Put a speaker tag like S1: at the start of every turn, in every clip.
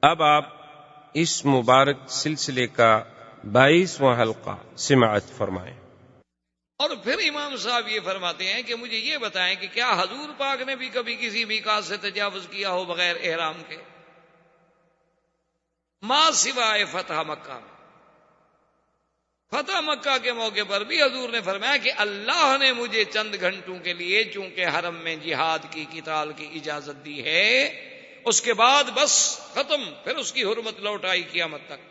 S1: اب آپ اس مبارک سلسلے کا 22واں حلقہ سماعت فرمائیں۔
S2: اور پھر امام صاحب یہ فرماتے ہیں کہ مجھے یہ بتائیں کہ کیا حضور پاک نے بھی کبھی کسی میقات سے تجاوز کیا ہو بغیر احرام کے؟ ما سوائے فتح مکہ میں۔ فتح مکہ کے موقع پر بھی حضور نے فرمایا کہ اللہ نے مجھے چند گھنٹوں کے لیے چونکہ حرم میں جہاد کی قتال کی اجازت دی ہے، اس کے بعد بس ختم، پھر اس کی حرمت لوٹ آئی قیامت تک۔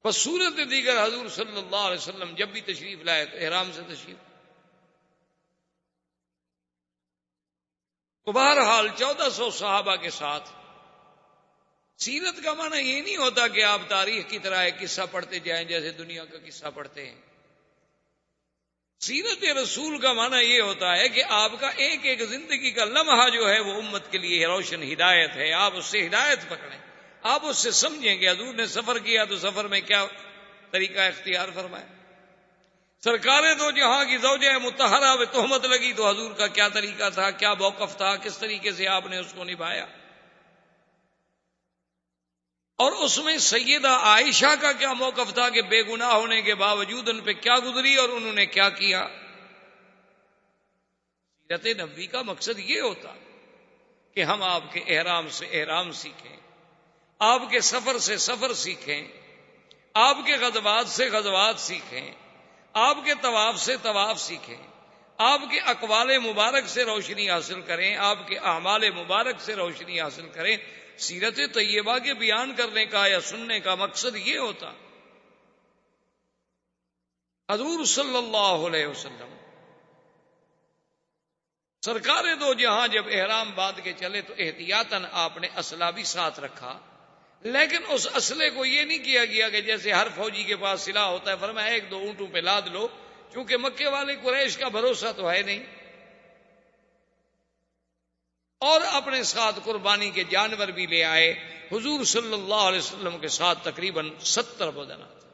S2: بس صورت دیگر حضور صلی اللہ علیہ وسلم جب بھی تشریف لائے تو احرام سے تشریف۔ تو بہرحال 1400 صحابہ کے ساتھ سیرت کا معنی یہ نہیں ہوتا کہ آپ تاریخ کی طرح ایک قصہ پڑھتے جائیں جیسے دنیا کا قصہ پڑھتے ہیں۔ سیرت رسول کا معنی یہ ہوتا ہے کہ آپ کا ایک ایک زندگی کا لمحہ جو ہے وہ امت کے لیے روشن ہدایت ہے، آپ اس سے ہدایت پکڑیں، آپ اس سے سمجھیں کہ حضور نے سفر کیا تو سفر میں کیا طریقہ اختیار فرمایا، سرکار دو جہاں کی زوجہ مطہرہ میں تہمت لگی تو حضور کا کیا طریقہ تھا، کیا موقف تھا، کس طریقے سے آپ نے اس کو نبھایا، اور اس میں سیدہ عائشہ کا کیا موقف تھا کہ بے گناہ ہونے کے باوجود ان پہ کیا گزری اور انہوں نے کیا کیا۔ سیرت نبوی کا مقصد یہ ہوتا کہ ہم آپ کے احرام سے احرام سیکھیں، آپ کے سفر سے سفر سیکھیں، آپ کے غزوات سے غزوات سیکھیں، آپ کے طواف سے طواف سیکھیں، آپ کے اقوال مبارک سے روشنی حاصل کریں، آپ کے اعمال مبارک سے روشنی حاصل کریں۔ سیرت طیبہ کے بیان کرنے کا یا سننے کا مقصد یہ ہوتا۔ حضور صلی اللہ علیہ وسلم سرکار دو جہاں جب احرام باندھ کے چلے تو احتیاطاً آپ نے اسلحہ بھی ساتھ رکھا، لیکن اس اسلحے کو یہ نہیں کیا گیا کہ جیسے ہر فوجی کے پاس سلاح ہوتا ہے، فرمایا ایک دو اونٹوں پہ لاد لو، چونکہ مکے والے قریش کا بھروسہ تو ہے نہیں، اور اپنے ساتھ قربانی کے جانور بھی لے آئے۔ حضور صلی اللہ علیہ وسلم کے ساتھ تقریباً 70 بدنات،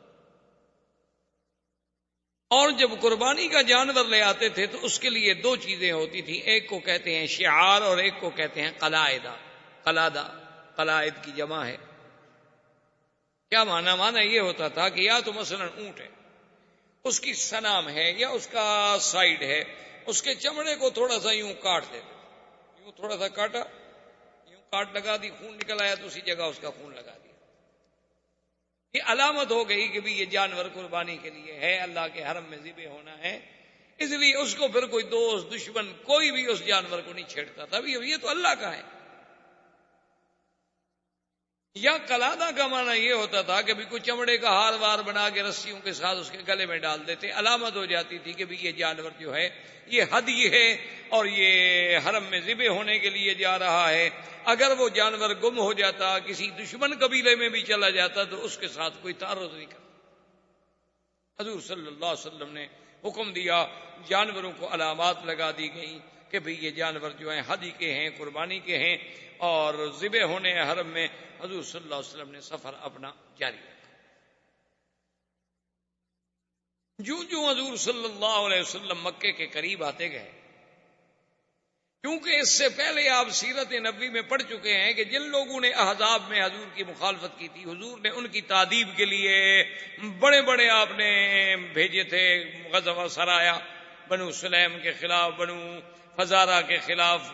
S2: اور جب قربانی کا جانور لے آتے تھے تو اس کے لیے دو چیزیں ہوتی تھیں، ایک کو کہتے ہیں شعار اور ایک کو کہتے ہیں قلائدہ۔ قلائد کی جمع ہے۔ کیا معنی یہ ہوتا تھا کہ یا تو مثلا اونٹ ہے، اس کی سنام ہے یا اس کا سائیڈ ہے، اس کے چمڑے کو تھوڑا سا یوں کاٹ دیتے، یوں تھوڑا سا کاٹا، یوں کاٹ لگا دی، خون نکل آیا تو اسی جگہ اس کا خون لگا دیا، یہ علامت ہو گئی کہ بھی یہ جانور قربانی کے لیے ہے، اللہ کے حرم میں ذبح ہونا ہے، اس لیے اس کو پھر کوئی دوست دشمن کوئی بھی اس جانور کو نہیں چھیڑتا تھا، یہ تو اللہ کا ہے۔ یا قلادہ کا معنی یہ ہوتا تھا کہ بھی کوئی چمڑے کا ہار وار بنا کے رسیوں کے ساتھ اس کے گلے میں ڈال دیتے، علامت ہو جاتی تھی کہ بھی یہ جانور جو ہے یہ ہدی ہے اور یہ حرم میں ذبح ہونے کے لیے جا رہا ہے۔ اگر وہ جانور گم ہو جاتا، کسی دشمن قبیلے میں بھی چلا جاتا تو اس کے ساتھ کوئی تعارض نہیں کرتا۔ حضور صلی اللہ علیہ وسلم نے حکم دیا، جانوروں کو علامات لگا دی گئی کہ بھئی یہ جانور جو ہیں ہدی کے ہیں، قربانی کے ہیں، اور ذبح ہونے حرم میں۔ حضور صلی اللہ علیہ وسلم نے سفر اپنا جاری رکھا۔ جو حضور صلی اللہ علیہ وسلم مکے کے قریب آتے گئے، کیونکہ اس سے پہلے آپ سیرت نبوی میں پڑھ چکے ہیں کہ جن لوگوں نے احزاب میں حضور کی مخالفت کی تھی، حضور نے ان کی تادیب کے لیے بڑے بڑے آپ نے بھیجے تھے غزوہ سرایا، بنو سلیم کے خلاف، بنو فزارہ کے خلاف،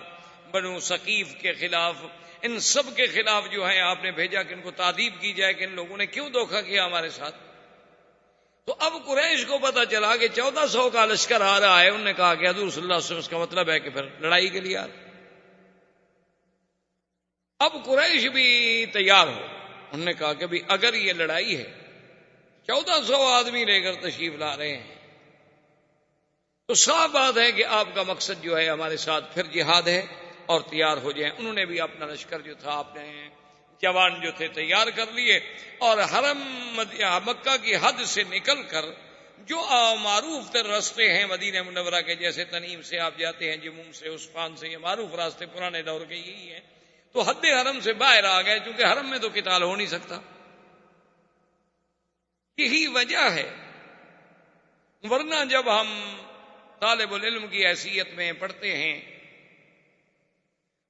S2: بنو ثقیف کے خلاف، ان سب کے خلاف جو ہے آپ نے بھیجا کہ ان کو تادیب کی جائے کہ ان لوگوں نے کیوں دھوکہ کیا ہمارے ساتھ۔ تو اب قریش کو پتا چلا کہ 1400 کا لشکر آ رہا ہے، انہوں نے کہا کہ حضور صلی اللہ علیہ وسلم اس کا مطلب ہے کہ پھر لڑائی کے لیے آ رہے۔ اب قریش بھی تیار ہو، انہوں نے کہا کہ بھی اگر یہ لڑائی ہے، 1400 آدمی لے کر تشریف لا رہے ہیں، تو صاف بات ہے کہ آپ کا مقصد جو ہے ہمارے ساتھ پھر جہاد ہے، اور تیار ہو جائیں۔ انہوں نے بھی اپنا لشکر جو تھا، اپنے جوان جو تھے تیار کر لیے، اور حرم مکہ کی حد سے نکل کر جو معروف تر راستے ہیں مدینہ منورہ کے، جیسے تنعیم سے آپ جاتے ہیں، جموم سے، عثفان سے، یہ معروف راستے پرانے دور کے یہی ہیں، تو حد حرم سے باہر آ گئے، کیونکہ حرم میں تو قتال ہو نہیں سکتا۔ یہی وجہ ہے، ورنہ جب ہم طالب العلم کی حیثیت میں پڑھتے ہیں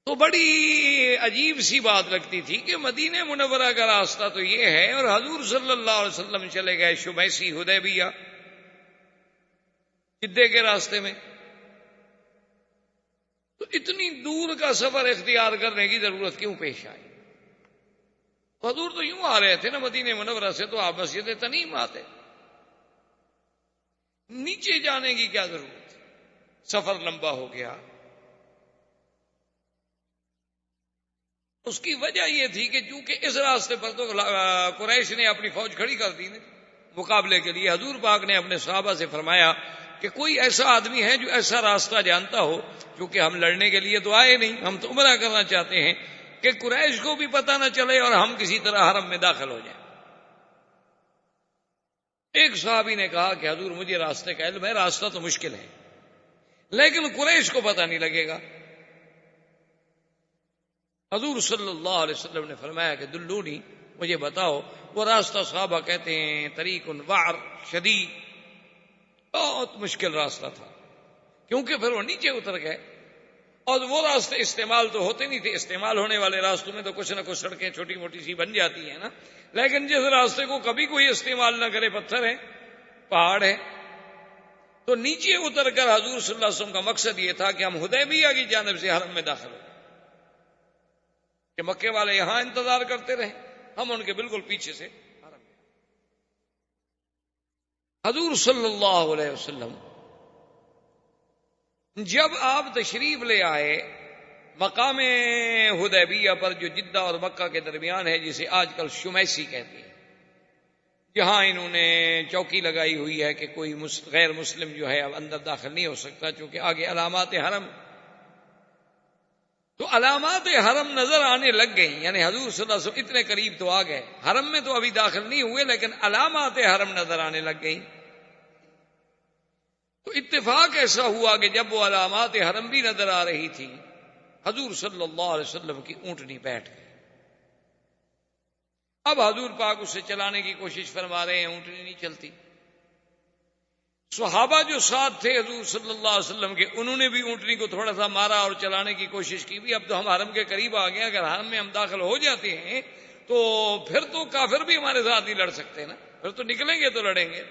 S2: تو بڑی عجیب سی بات لگتی تھی کہ مدینہ منورہ کا راستہ تو یہ ہے اور حضور صلی اللہ علیہ وسلم چلے گئے شمیسی حدیبیہ جدے کے راستے میں، تو اتنی دور کا سفر اختیار کرنے کی ضرورت کیوں پیش آئی؟ حضور تو یوں آ رہے تھے نا مدینہ منورہ سے، تو آپ مسجد تنعیم آتے، نیچے جانے کی کیا ضرورت؟ سفر لمبا ہو گیا۔ اس کی وجہ یہ تھی کہ چونکہ اس راستے پر تو قریش نے اپنی فوج کھڑی کر دی مقابلے کے لیے، حضور پاک نے اپنے صحابہ سے فرمایا کہ کوئی ایسا آدمی ہے جو ایسا راستہ جانتا ہو، کیونکہ ہم لڑنے کے لیے تو آئے نہیں، ہم تو عمرہ کرنا چاہتے ہیں، کہ قریش کو بھی پتہ نہ چلے اور ہم کسی طرح حرم میں داخل ہو جائیں۔ ایک صحابی نے کہا کہ حضور مجھے راستے کا علم ہے، راستہ تو مشکل ہے لیکن قریش کو پتہ نہیں لگے گا۔ حضور صلی اللہ علیہ وسلم نے فرمایا کہ دلونی، مجھے بتاؤ وہ راستہ۔ صحابہ کہتے ہیں طریق وعر شدید، بہت مشکل راستہ تھا، کیونکہ پھر وہ نیچے اتر گئے اور وہ راستے استعمال تو ہوتے نہیں تھے، استعمال ہونے والے راستوں میں تو کچھ نہ کچھ سڑکیں چھوٹی موٹی سی بن جاتی ہیں نا، لیکن جس راستے کو کبھی کوئی استعمال نہ کرے، پتھر ہے، پہاڑ ہے، تو نیچے اتر کر حضور صلی اللہ علیہ وسلم کا مقصد یہ تھا کہ ہم حدیبیہ کی جانب سے حرم میں داخل ہو کہ مکے والے یہاں انتظار کرتے رہے، ہم ان کے بالکل پیچھے سے حرم میں۔ حضور صلی اللہ علیہ وسلم جب آپ تشریف لے آئے مقام حدیبیہ پر، جو جدہ اور مکہ کے درمیان ہے، جسے آج کل شمیسی کہتے ہیں، جہاں انہوں نے چوکی لگائی ہوئی ہے کہ کوئی غیر مسلم جو ہے اب اندر داخل نہیں ہو سکتا، چونکہ آگے علامات حرم، تو علامات حرم نظر آنے لگ گئی، یعنی حضور صلی اللہ علیہ وسلم اتنے قریب تو آ گئے، حرم میں تو ابھی داخل نہیں ہوئے لیکن علامات حرم نظر آنے لگ گئی۔ تو اتفاق ایسا ہوا کہ جب وہ علامات حرم بھی نظر آ رہی تھی، حضور صلی اللہ علیہ وسلم کی اونٹنی بیٹھ گئی۔ اب حضور پاک اسے چلانے کی کوشش فرما رہے ہیں، اونٹنی نہیں چلتی۔ صحابہ جو ساتھ تھے حضور صلی اللہ علیہ وسلم کے، انہوں نے بھی اونٹنی کو تھوڑا سا مارا اور چلانے کی کوشش کی بھی، اب تو ہم حرم کے قریب آ گئے، اگر حرم میں ہم داخل ہو جاتے ہیں تو پھر تو کافر بھی ہمارے ساتھ نہیں لڑ سکتے نا، پھر تو نکلیں گے تو لڑیں گے۔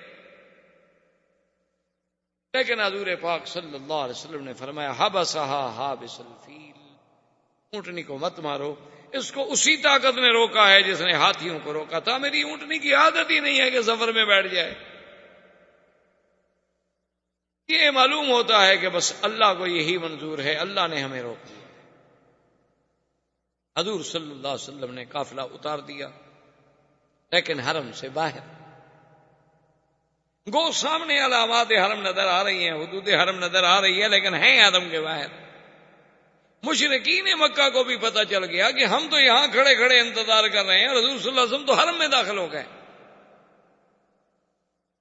S2: لیکن حضور پاک صلی اللہ علیہ وسلم نے فرمایا حبسہا حابس الفیل، اونٹنی کو مت مارو، اس کو اسی طاقت نے روکا ہے جس نے ہاتھیوں کو روکا تھا، میری اونٹنی کی عادت ہی نہیں ہے کہ سفر میں بیٹھ جائے۔ یہ معلوم ہوتا ہے کہ بس اللہ کو یہی منظور ہے، اللہ نے ہمیں روک دیا۔ حضور صلی اللہ علیہ وسلم نے قافلہ اتار دیا، لیکن حرم سے باہر گو سامنے علامات حرم نظر آ رہی ہیں، حدود حرم نظر آ رہی ہے، لیکن ہیں حرم کے باہر۔ مشرکین مکہ کو بھی پتہ چل گیا کہ ہم تو یہاں کھڑے کھڑے انتظار کر رہے ہیں، حضور صلی اللہ علیہ وسلم تو حرم میں داخل ہو گئے۔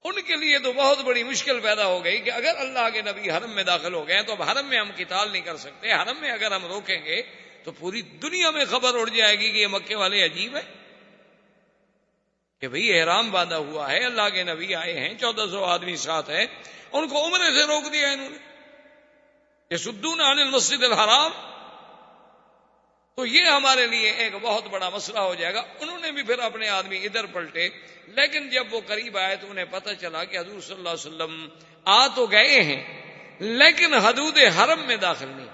S2: ان کے لیے تو بہت بڑی مشکل پیدا ہو گئی کہ اگر اللہ کے نبی حرم میں داخل ہو گئے تو اب حرم میں ہم قتال نہیں کر سکتے، حرم میں اگر ہم روکیں گے تو پوری دنیا میں خبر اڑ جائے گی کہ یہ مکے والے عجیب ہیں، کہ بھئی احرام باندھا ہوا ہے، اللہ کے نبی آئے ہیں، 1400 آدمی ساتھ ہے، ان کو عمرے سے روک دیا انہوں نے، یصدون عن المسجد الحرام، تو یہ ہمارے لیے ایک بہت بڑا مسئلہ ہو جائے گا۔ انہوں نے بھی پھر اپنے آدمی ادھر پلٹے، لیکن جب وہ قریب آئے تو انہیں پتہ چلا کہ حضور صلی اللہ علیہ وسلم آ تو گئے ہیں لیکن حدود حرم میں داخل نہیں۔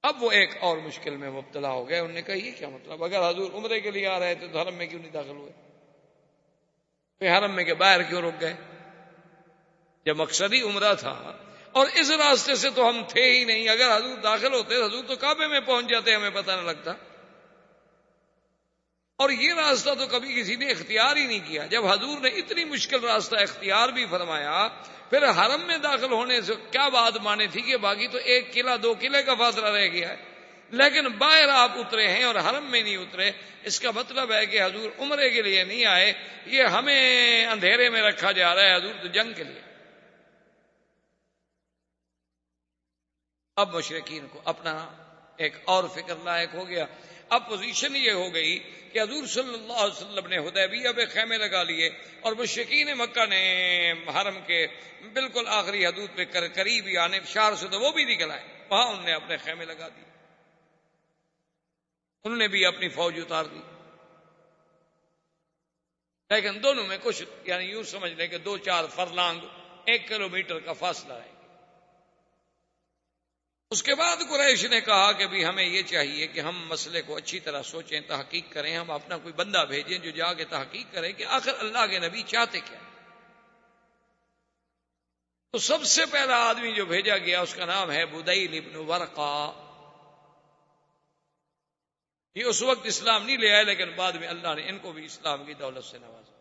S2: اب وہ ایک اور مشکل میں مبتلا ہو گئے، انہوں نے کہا یہ کیا مطلب، اگر حضور عمرے کے لیے آ رہے تھے تو حرم میں کیوں نہیں داخل ہوئے، پھر حرم میں کے باہر کیوں رک گئے جب مقصد ہی عمرہ تھا، اور اس راستے سے تو ہم تھے ہی نہیں، اگر حضور داخل ہوتے حضور تو کعبے میں پہنچ جاتے، ہمیں پتہ نہ لگتا، اور یہ راستہ تو کبھی کسی نے اختیار ہی نہیں کیا۔ جب حضور نے اتنی مشکل راستہ اختیار بھی فرمایا، پھر حرم میں داخل ہونے سے کیا بات مانے تھی کہ باقی تو 1 قلعہ 2 قلعے کا فاصلہ رہ گیا ہے، لیکن باہر آپ اترے ہیں اور حرم میں نہیں اترے، اس کا مطلب ہے کہ حضور عمرے کے لیے نہیں آئے، یہ ہمیں اندھیرے میں رکھا جا رہا ہے، حضور تو جنگ کے لیے۔ اب مشرکین کو اپنا ایک اور فکر لاحق ہو گیا، اب پوزیشن یہ ہو گئی کہ حضور صلی اللہ علیہ وسلم نے حدیبیہ پہ خیمے لگا لیے اور مشرکین مکہ نے حرم کے بالکل آخری حدود پہ قریب ہی آنے، شہر سے تو وہ بھی نکل آئے، وہاں انہوں نے اپنے خیمے لگا دی، انہوں نے بھی اپنی فوج اتار دی، لیکن دونوں میں کچھ یعنی یوں سمجھ لیں کہ 2-4 فرلانگ 1 کلومیٹر کا فاصلہ ہے۔ اس کے بعد قریش نے کہا کہ بھی ہمیں یہ چاہیے کہ ہم مسئلے کو اچھی طرح سوچیں، تحقیق کریں، ہم اپنا کوئی بندہ بھیجیں جو جا کے تحقیق کرے کہ آخر اللہ کے نبی چاہتے کیا۔ تو سب سے پہلا آدمی جو بھیجا گیا اس کا نام ہے بدیل ابن ورقہ۔ یہ اس وقت اسلام نہیں لے آئے، لیکن بعد میں اللہ نے ان کو بھی اسلام کی دولت سے نوازا۔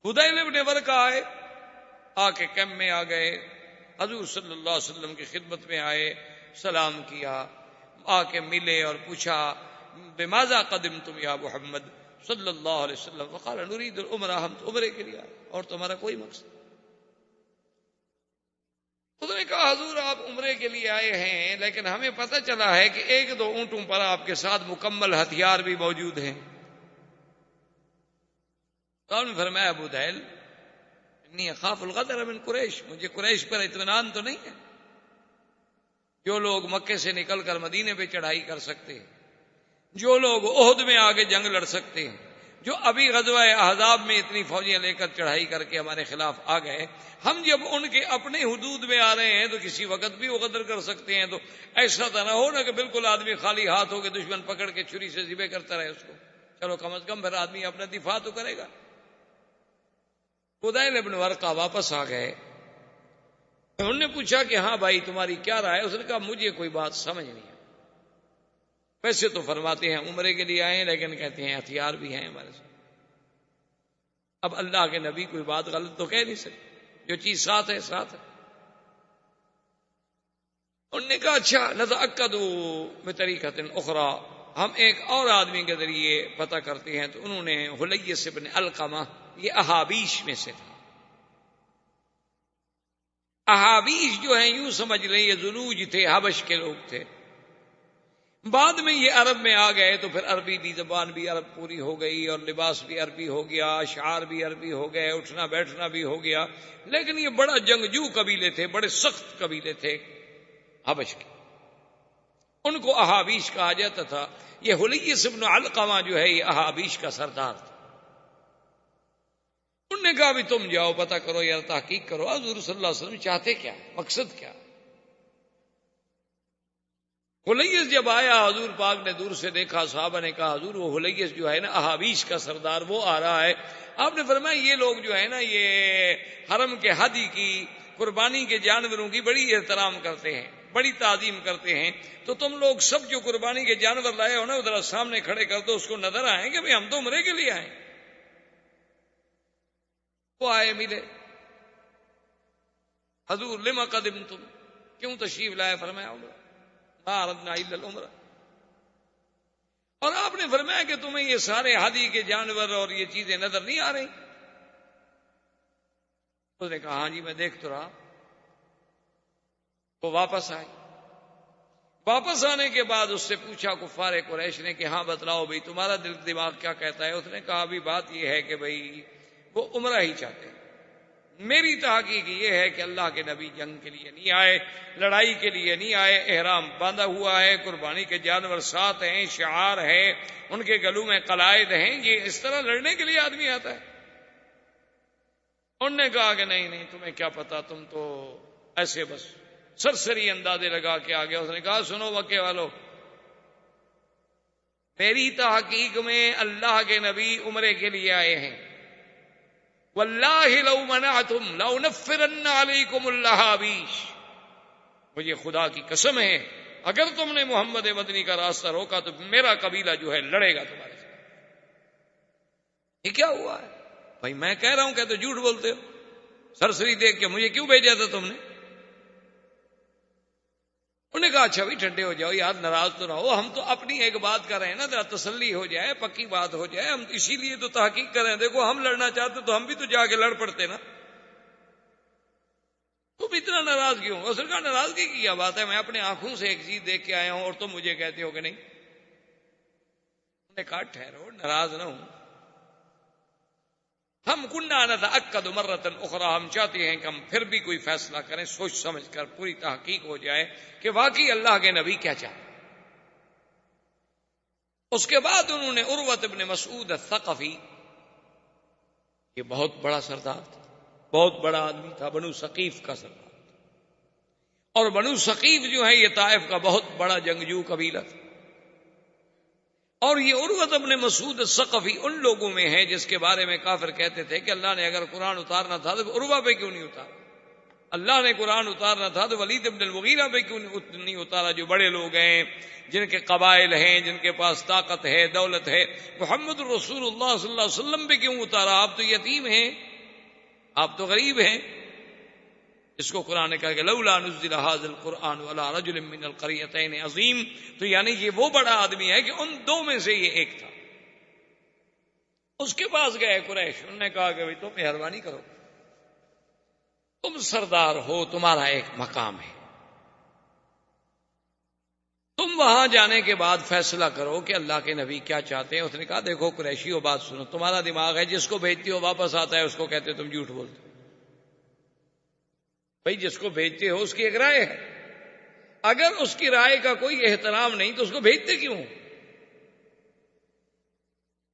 S2: بدیل ابن ورقہ آئے، آ کے کیمپ میں آ گئے، حضور صلی اللہ علیہ وسلم کی خدمت میں آئے، سلام کیا، آ کے ملے اور پوچھا بماذا قدمتم یا محمد صلی اللہ علیہ وسلم، وقال نريد العمرہ، ہم تو عمرے کے لیے آئے اور تمہارا کوئی مقصد۔ انہوں نے کہا حضور آپ عمرے کے لیے آئے ہیں، لیکن ہمیں پتہ چلا ہے کہ 1-2 اونٹوں پر آپ کے ساتھ مکمل ہتھیار بھی موجود ہیں۔ تو آپ نے فرمایا ابو دہل انی اخاف الغدر من قریش، مجھے قریش پر اطمینان تو نہیں ہے، جو لوگ مکے سے نکل کر مدینے پہ چڑھائی کر سکتے ہیں، جو لوگ احد میں آگے جنگ لڑ سکتے ہیں، جو ابھی غزوہ احزاب میں اتنی فوجیں لے کر چڑھائی کر کے ہمارے خلاف آ گئے، ہم جب ان کے اپنے حدود میں آ رہے ہیں تو کسی وقت بھی وہ غدر کر سکتے ہیں۔ تو ایسا تو نہ ہو نا کہ بالکل آدمی خالی ہاتھ ہو کے دشمن پکڑ کے چھری سے ذبح کرتا رہے اس کو، چلو کم از کم پھر آدمی اپنا دفاع تو کرے گا۔ بدیل ابن ورقہ واپس آ گئے، انہوں نے پوچھا کہ ہاں بھائی تمہاری کیا رائے ہے؟ اس نے کہا مجھے کوئی بات سمجھ نہیں ہے، ویسے تو فرماتے ہیں عمرے کے لیے آئے ہیں، لیکن کہتے ہیں ہتھیار بھی ہیں ہمارے ساتھ۔ اب اللہ کے نبی کوئی بات غلط تو کہہ نہیں سکتے، جو چیز ساتھ ہے ساتھ ہے۔ انہوں نے کہا اچھا نتأکد بطریقۃ اخری، ہم ایک اور آدمی کے ذریعے پتہ کرتے ہیں۔ تو انہوں نے حلیس بن علقمہ، یہ احابیش میں سے تھا۔ احابیش جو ہیں یوں سمجھ لیں یہ ذنوج تھے، حبش کے لوگ تھے، بعد میں یہ عرب میں آ گئے تو پھر عربی بھی زبان بھی عرب پوری ہو گئی اور لباس بھی عربی ہو گیا، اشعار بھی عربی ہو گئے، اٹھنا بیٹھنا بھی ہو گیا، لیکن یہ بڑا جنگجو قبیلے تھے، بڑے سخت قبیلے تھے حبش کے، ان کو احابیش کہا جاتا تھا۔ یہ حلیس بن علقمہ جو ہے یہ احابیش کا سردار تھا۔ انہوں نے کہا بھی تم جاؤ پتہ کرو یا تحقیق کرو حضور صلی اللہ علیہ وسلم چاہتے کیا، مقصد کیا۔ حلیس جب آیا حضور پاک نے دور سے دیکھا، صحابہ نے کہا حضور وہ حلیس جو ہے نا احابیش کا سردار وہ آ رہا ہے۔ آپ نے فرمایا یہ لوگ جو ہے نا یہ حرم کے ہدی کی، قربانی کے جانوروں کی بڑی احترام کرتے ہیں، بڑی تعظیم کرتے ہیں، تو تم لوگ سب جو قربانی کے جانور لائے ہو نا ادھر سامنے کھڑے کر دو، اس کو نظر آئیں کہ ہم تو عمرے کے لیے آئے۔ وہ آئے ملے، حضور لما قدمتم، کیوں تشریف لائے؟ فرمایا عمرہ، ما اردنا الا العمرہ۔ اور آپ نے فرمایا کہ تمہیں یہ سارے ہدی کے جانور اور یہ چیزیں نظر نہیں آ رہی؟ اس نے کہا ہاں جی میں دیکھ تو رہا۔ وہ واپس آئے، واپس آنے کے بعد اس سے پوچھا کفار قریش نے کہ ہاں بتلاؤ بھائی تمہارا دل دماغ کیا کہتا ہے؟ اس نے کہا ابھی بات یہ ہے کہ بھائی وہ عمرہ ہی چاہتے ہیں، میری تحقیق یہ ہے کہ اللہ کے نبی جنگ کے لیے نہیں آئے، لڑائی کے لیے نہیں آئے، احرام باندھا ہوا ہے، قربانی کے جانور ساتھ ہیں، شعار ہے، ان کے گلوں میں قلائد ہیں، یہ اس طرح لڑنے کے لیے آدمی آتا ہے؟ انہوں نے کہا کہ نہیں نہیں تمہیں کیا پتا، تم تو ایسے بس سرسری اندازے لگا کے آ گیا۔ اس نے کہا سنو مکے والو، میری تحقیق میں اللہ کے نبی عمرے کے لیے آئے ہیں، واللہ لو منعتم لأنفرن علیکم الاحابیش، مجھے خدا کی قسم ہے اگر تم نے محمد مدنی کا راستہ روکا تو میرا قبیلہ جو ہے لڑے گا تمہارے ساتھ۔ یہ کیا ہوا ہے بھائی؟ میں کہہ رہا ہوں کہ تو جھوٹ بولتے ہو، سرسری دیکھ کے مجھے کیوں بھیجا تھا تم نے؟ انہوں نے کہا اچھا بھی ٹھنڈے ہو جاؤ یار، ناراض تو نہ ہو، ہم تو اپنی ایک بات کر رہے ہیں نا، ذرا تسلی ہو جائے، پکی بات ہو جائے، ہم اسی لیے تو تحقیق کر رہے ہیں۔ دیکھو ہم لڑنا چاہتے تو ہم بھی تو جا کے لڑ پڑتے نا، تم اتنا ناراض کیوں؟ اس نے کہا ناراضگی کی کیا بات ہے، میں اپنے آنکھوں سے ایک چیز دیکھ کے آیا ہوں اور تم مجھے کہتے ہو کہ نہیں۔ انہوں نے کہا ٹھہرو، ناراض نہ ہوں، ہم کننا نتأکد مرۃ اخری، ہم چاہتے ہیں کہ ہم پھر بھی کوئی فیصلہ کریں، سوچ سمجھ کر پوری تحقیق ہو جائے کہ واقعی اللہ کے نبی کیا چاہتے۔ اس کے بعد انہوں نے عروۃ ابن مسعود الثقفی، یہ بہت بڑا سردار تھا، بہت بڑا آدمی تھا، بنو ثقیف کا سردار تھا، اور بنو ثقیف جو ہے یہ طائف کا بہت بڑا جنگجو قبیلہ تھا، اور یہ عروۃ ابن مسعود الثقفی ان لوگوں میں ہے جس کے بارے میں کافر کہتے تھے کہ اللہ نے اگر قرآن اتارنا تھا تو عروہ پہ کیوں نہیں اتارا، اللہ نے قرآن اتارنا تھا تو ولید ابن المغیرہ پہ کیوں نہیں اتارا، جو بڑے لوگ ہیں، جن کے قبائل ہیں، جن کے پاس طاقت ہے، دولت ہے، محمد الرسول اللہ صلی اللہ علیہ وسلم پہ کیوں اتارا؟ آپ تو یتیم ہیں، آپ تو غریب ہیں۔ اس کو قرآن نے کہا کہ لولا نزل ھذا القرآن علی رجل من القریتین عظیم، تو یعنی یہ وہ بڑا آدمی ہے کہ ان دو میں سے یہ ایک تھا۔ اس کے پاس گئے قریش، انہوں نے کہا کہ بھائی تم مہربانی کرو، تم سردار ہو، تمہارا ایک مقام ہے، تم وہاں جانے کے بعد فیصلہ کرو کہ اللہ کے نبی کیا چاہتے ہیں۔ اس نے کہا دیکھو قریشیو، بات سنو، تمہارا دماغ ہے، جس کو بھیجتے ہو واپس آتا ہے، اس کو کہتے تم جھوٹ بولتے ہو۔ بھائی جس کو بھیجتے ہو اس کی ایک رائے ہے، اگر اس کی رائے کا کوئی احترام نہیں تو اس کو بھیجتے کیوں؟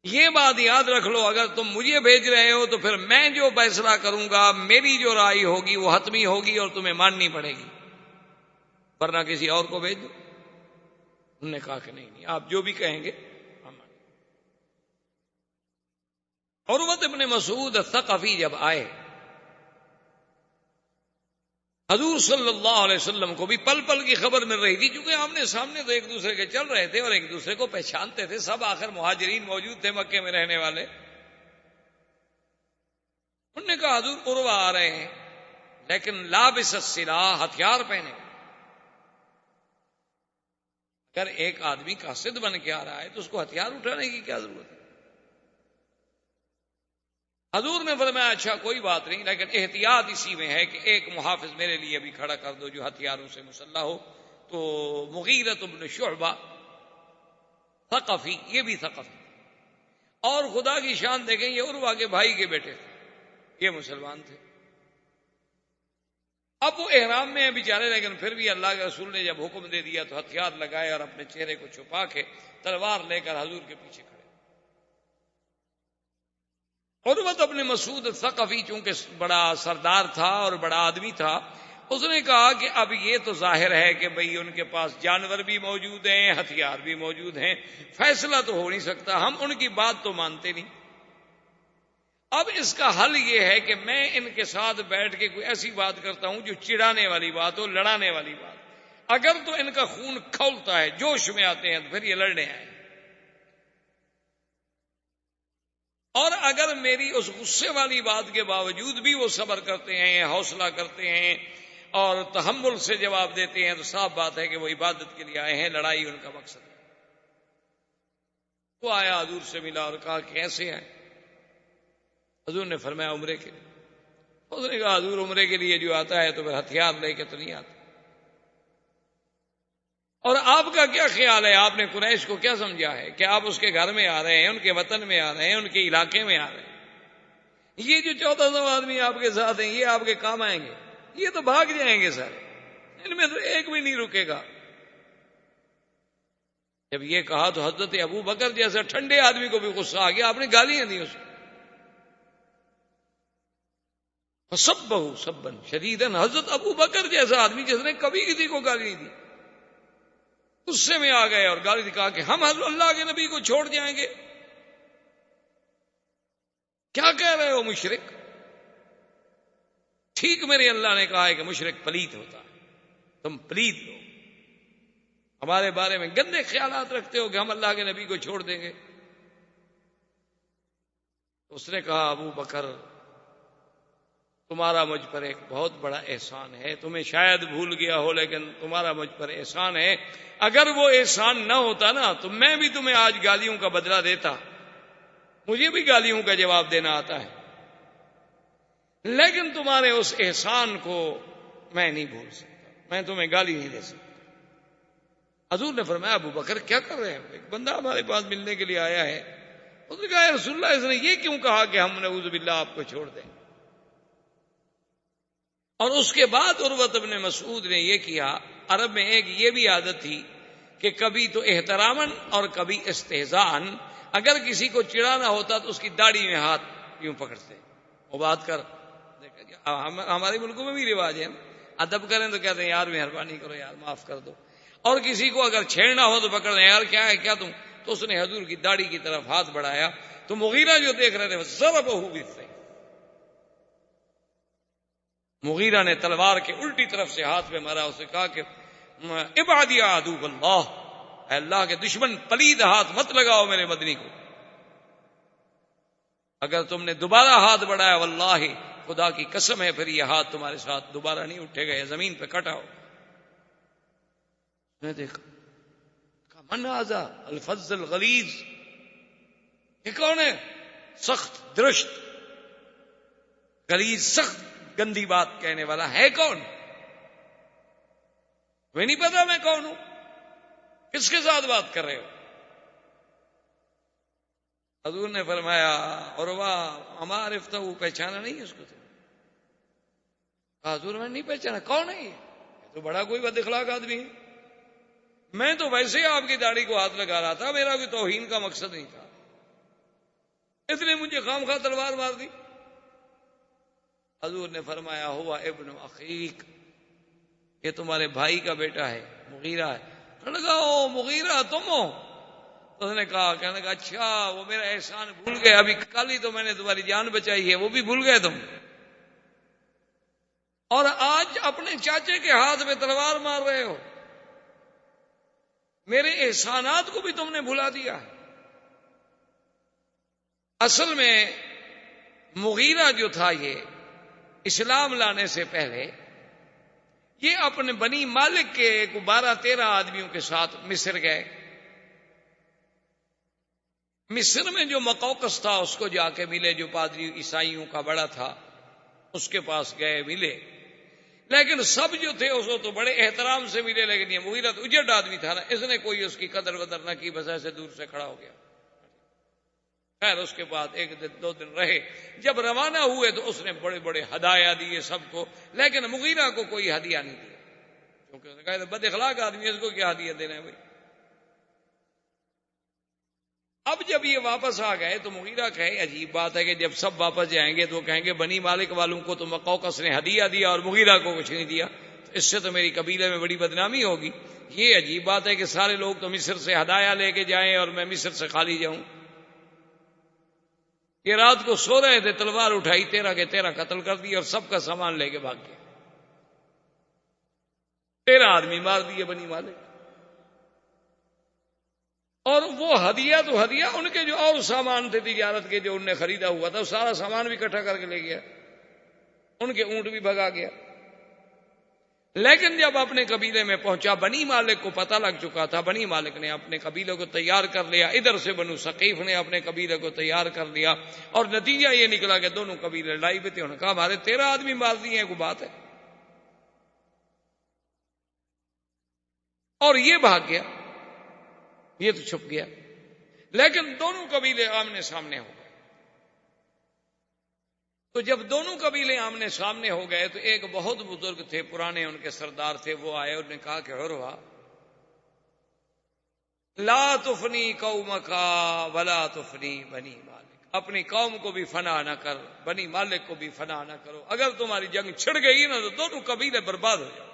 S2: یہ بات یاد رکھ لو، اگر تم مجھے بھیج رہے ہو تو پھر میں جو فیصلہ کروں گا، میری جو رائے ہوگی وہ حتمی ہوگی اور تمہیں ماننی پڑے گی، ورنہ کسی اور کو بھیج دو۔ انہوں نے کہا کہ نہیں، آپ جو بھی کہیں گے ہم مانیں۔ عروۃ ابن مسعود الثقفی جب آئے، حضور صلی اللہ علیہ وسلم کو بھی پل پل کی خبر مل رہی تھی، کیونکہ آمنے سامنے تو ایک دوسرے کے چل رہے تھے اور ایک دوسرے کو پہچانتے تھے، سب آخر مہاجرین موجود تھے مکے میں رہنے والے۔ انہوں نے کہا حضور عروہ آ رہے ہیں، لیکن لابس السلاح، ہتھیار پہنے۔ اگر ایک آدمی قاصد بن کے آ رہا ہے تو اس کو ہتھیار اٹھانے کی کیا ضرورت ہے؟ حضور نے فرمایا اچھا کوئی بات نہیں، لیکن احتیاط اسی میں ہے کہ ایک محافظ میرے لیے بھی کھڑا کر دو جو ہتھیاروں سے مسلح ہو۔ تو مغیرۃ بن شعبہ ثقفی، یہ بھی ثقفی، اور خدا کی شان دیکھیں یہ عروہ کے بھائی کے بیٹے تھے، یہ مسلمان تھے۔ اب وہ احرام میں ہیں بیچارے، لیکن پھر بھی اللہ کے رسول نے جب حکم دے دیا تو ہتھیار لگائے اور اپنے چہرے کو چھپا کے تلوار لے کر حضور کے پیچھے کھڑے۔ عروۃ ابن مسعود الثقفی چونکہ بڑا سردار تھا اور بڑا آدمی تھا، اس نے کہا کہ اب یہ تو ظاہر ہے کہ بھئی ان کے پاس جانور بھی موجود ہیں، ہتھیار بھی موجود ہیں، فیصلہ تو ہو نہیں سکتا، ہم ان کی بات تو مانتے نہیں۔ اب اس کا حل یہ ہے کہ میں ان کے ساتھ بیٹھ کے کوئی ایسی بات کرتا ہوں جو چڑانے والی بات ہو، لڑانے والی بات۔ اگر تو ان کا خون کھولتا ہے، جوش میں آتے ہیں، تو پھر یہ لڑنے آئے، اور اگر میری اس غصے والی بات کے باوجود بھی وہ صبر کرتے ہیں، حوصلہ کرتے ہیں اور تحمل سے جواب دیتے ہیں، تو صاف بات ہے کہ وہ عبادت کے لیے آئے ہیں، لڑائی ان کا مقصد ہے۔ وہ آیا حضور سے ملا اور کہا کیسے آئے؟ حضور نے فرمایا عمرے کے لیے۔ اس نے کہا حضور عمرے کے لیے جو آتا ہے تو پھر ہتھیار لے کے تو نہیں آتا، اور آپ کا کیا خیال ہے، آپ نے قریش کو کیا سمجھا ہے کہ آپ اس کے گھر میں آ رہے ہیں، ان کے وطن میں آ رہے ہیں، ان کے علاقے میں آ رہے ہیں، یہ جو 1400 آدمی آپ کے ساتھ ہیں یہ آپ کے کام آئیں گے؟ یہ تو بھاگ جائیں گے سارے، ان میں تو ایک بھی نہیں رکے گا۔ جب یہ کہا تو حضرت ابو بکر جیسا ٹھنڈے آدمی کو بھی غصہ آ گیا، آپ نے گالیاں دی اس کو، فسبہ سبا شدیدا، حضرت ابو بکر جیسا آدمی جس نے کبھی کسی کو گالی نہیں دی، غصے میں آ گئے اور گالی دی، کہا کہ ہم اللہ کے نبی کو چھوڑ جائیں گے؟ کیا کہہ رہے ہو مشرک؟ ٹھیک میرے اللہ نے کہا ہے کہ مشرک پلیت ہوتا ہے، تم پلیت ہو، ہمارے بارے میں گندے خیالات رکھتے ہو کہ ہم اللہ کے نبی کو چھوڑ دیں گے۔ اس نے کہا ابو بکر تمہارا مجھ پر ایک بہت بڑا احسان ہے، تمہیں شاید بھول گیا ہو لیکن تمہارا مجھ پر احسان ہے، اگر وہ احسان نہ ہوتا نا تو میں بھی تمہیں آج گالیوں کا بدلہ دیتا، مجھے بھی گالیوں کا جواب دینا آتا ہے، لیکن تمہارے اس احسان کو میں نہیں بھول سکتا، میں تمہیں گالی نہیں دے سکتا۔ حضور نے فرمایا ابو بکر کیا کر رہے ہیں؟ ایک بندہ ہمارے پاس ملنے کے لیے آیا ہے اس نے کہا یا رسول اللہ اس نے یہ کیوں کہا کہ ہم نعوذ باللہ آپ کو چھوڑ دیں؟ اور اس کے بعد عروۃ بن مسعود نے یہ کیا، عرب میں ایک یہ بھی عادت تھی کہ کبھی تو احتراماً اور کبھی استہزاءً اگر کسی کو چڑھانا ہوتا تو اس کی داڑھی میں ہاتھ یوں پکڑتے، وہ بات کر ہمارے ملکوں میں بھی رواج ہے، ادب کریں تو کہتے ہیں یار مہربانی کرو یار معاف کر دو، اور کسی کو اگر چھیڑنا ہو تو پکڑ دیں یار کیا ہے کیا تم، تو اس نے حضور کی داڑھی کی طرف ہاتھ بڑھایا تو مغیرہ جو دیکھ رہے تھے ضربہ بالسیف، مغیرہ نے تلوار کے الٹی طرف سے ہاتھ پہ مارا، اسے کہا کہ ابعد یا عدو اللہ، اے اللہ کے دشمن پلید ہاتھ مت لگاؤ میرے مدنی کو، اگر تم نے دوبارہ ہاتھ بڑھایا واللہ خدا کی قسم ہے پھر یہ ہاتھ تمہارے ساتھ دوبارہ نہیں اٹھے گا، یہ زمین پہ کٹا ہو۔ میں دیکھا من ھذا الفظ الغلیظ، یہ کون ہے؟ سخت درشت غلیظ سخت گندی بات کہنے والا ہے کون؟ میں نہیں پتا میں کون ہوں، کس کے ساتھ بات کر رہے ہو؟ حضور نے فرمایا عروہ اما عرفتہ، پہچانا نہیں اس کو تم؟ حضور میں نہیں پہچانا، کون ہے یہ تو بڑا کوئی بد اخلاق آدمی ہے، میں تو ویسے ہی آپ کی داڑھی کو ہاتھ لگا رہا تھا، میرا کوئی توہین کا مقصد نہیں تھا، اس نے مجھے خام خواہ تلوار مار دی۔ حضور نے فرمایا ہوا ابن اخیک، یہ تمہارے بھائی کا بیٹا ہے مغیرہ ہے۔ کہنے لگا او مغیرہ تم ہو؟ اس نے کہا، کہنے لگا اچھا وہ میرا احسان بھول گئے، ابھی کل ہی تو میں نے تمہاری جان بچائی ہے، وہ بھی بھول گئے تم، اور آج اپنے چاچے کے ہاتھ میں تلوار مار رہے ہو، میرے احسانات کو بھی تم نے بھلا دیا ہے۔ اصل میں مغیرہ جو تھا یہ اسلام لانے سے پہلے یہ اپنے بنی مالک کے 12-13 آدمیوں کے ساتھ مصر گئے، مصر میں جو مقوقس تھا اس کو جا کے ملے، جو پادری عیسائیوں کا بڑا تھا اس کے پاس گئے ملے، لیکن سب جو تھے اس کو تو بڑے احترام سے ملے، لیکن یہ مغیرہ تو اجڑ آدمی تھا نا، اس نے کوئی اس کی قدر ودر نہ کی، بس ایسے دور سے کھڑا ہو گیا۔ خیر اس کے بعد 1-2 دن رہے، جب روانہ ہوئے تو اس نے بڑے بڑے ہدایہ دیے سب کو، لیکن مغیرہ کو کوئی ہدیہ نہیں دیا، کیونکہ اس نے کہا بد اخلاق آدمی ہے، اس کو کیا ہدیہ دینا ہے بھائی۔ اب جب یہ واپس آ گئے تو مغیرہ کہے عجیب بات ہے کہ جب سب واپس جائیں گے تو کہیں گے بنی مالک والوں کو تو مقوقس نے ہدیہ دیا اور مغیرہ کو کچھ نہیں دیا، تو اس سے تو میری قبیلے میں بڑی بدنامی ہوگی، یہ عجیب بات ہے کہ سارے لوگ تو مصر سے ہدایہ لے کے جائیں اور میں مصر سے خالی جاؤں۔ یہ رات کو سو رہے تھے، تلوار اٹھائی، 13 کے 13 قتل کر دی اور سب کا سامان لے کے بھاگ گیا، 13 آدمی مار دیے بنی مالک، اور وہ ہدیہ تو ہدیہ، ان کے جو اور سامان تھے تجارت کے جو انہوں نے خریدا ہوا تھا، سارا سامان بھی اکٹھا کر کے لے گیا، ان کے اونٹ بھی بھگا گیا۔ لیکن جب اپنے قبیلے میں پہنچا، بنی مالک کو پتہ لگ چکا تھا، بنی مالک نے اپنے قبیلے کو تیار کر لیا، ادھر سے بنو ثقیف نے اپنے قبیلے کو تیار کر لیا، اور نتیجہ یہ نکلا کہ دونوں قبیلے لڑائی پہ تھے، انہوں نے کہا ہمارے 13 آدمی مار دیے ہیں، کوئی بات ہے، اور یہ بھاگ گیا، یہ تو چھپ گیا، لیکن دونوں قبیلے آمنے سامنے ہو گئے۔ تو جب دونوں قبیلے آمنے سامنے ہو گئے تو ایک بہت بزرگ تھے، پرانے ان کے سردار تھے، وہ آئے، انہوں نے کہا کہ عروہ لا تفنی قومک ولا تفنی بنی مالک، اپنی قوم کو بھی فنا نہ کر، بنی مالک کو بھی فنا نہ کرو، اگر تمہاری جنگ چھڑ گئی نا تو دونوں قبیلے برباد ہو جاؤ،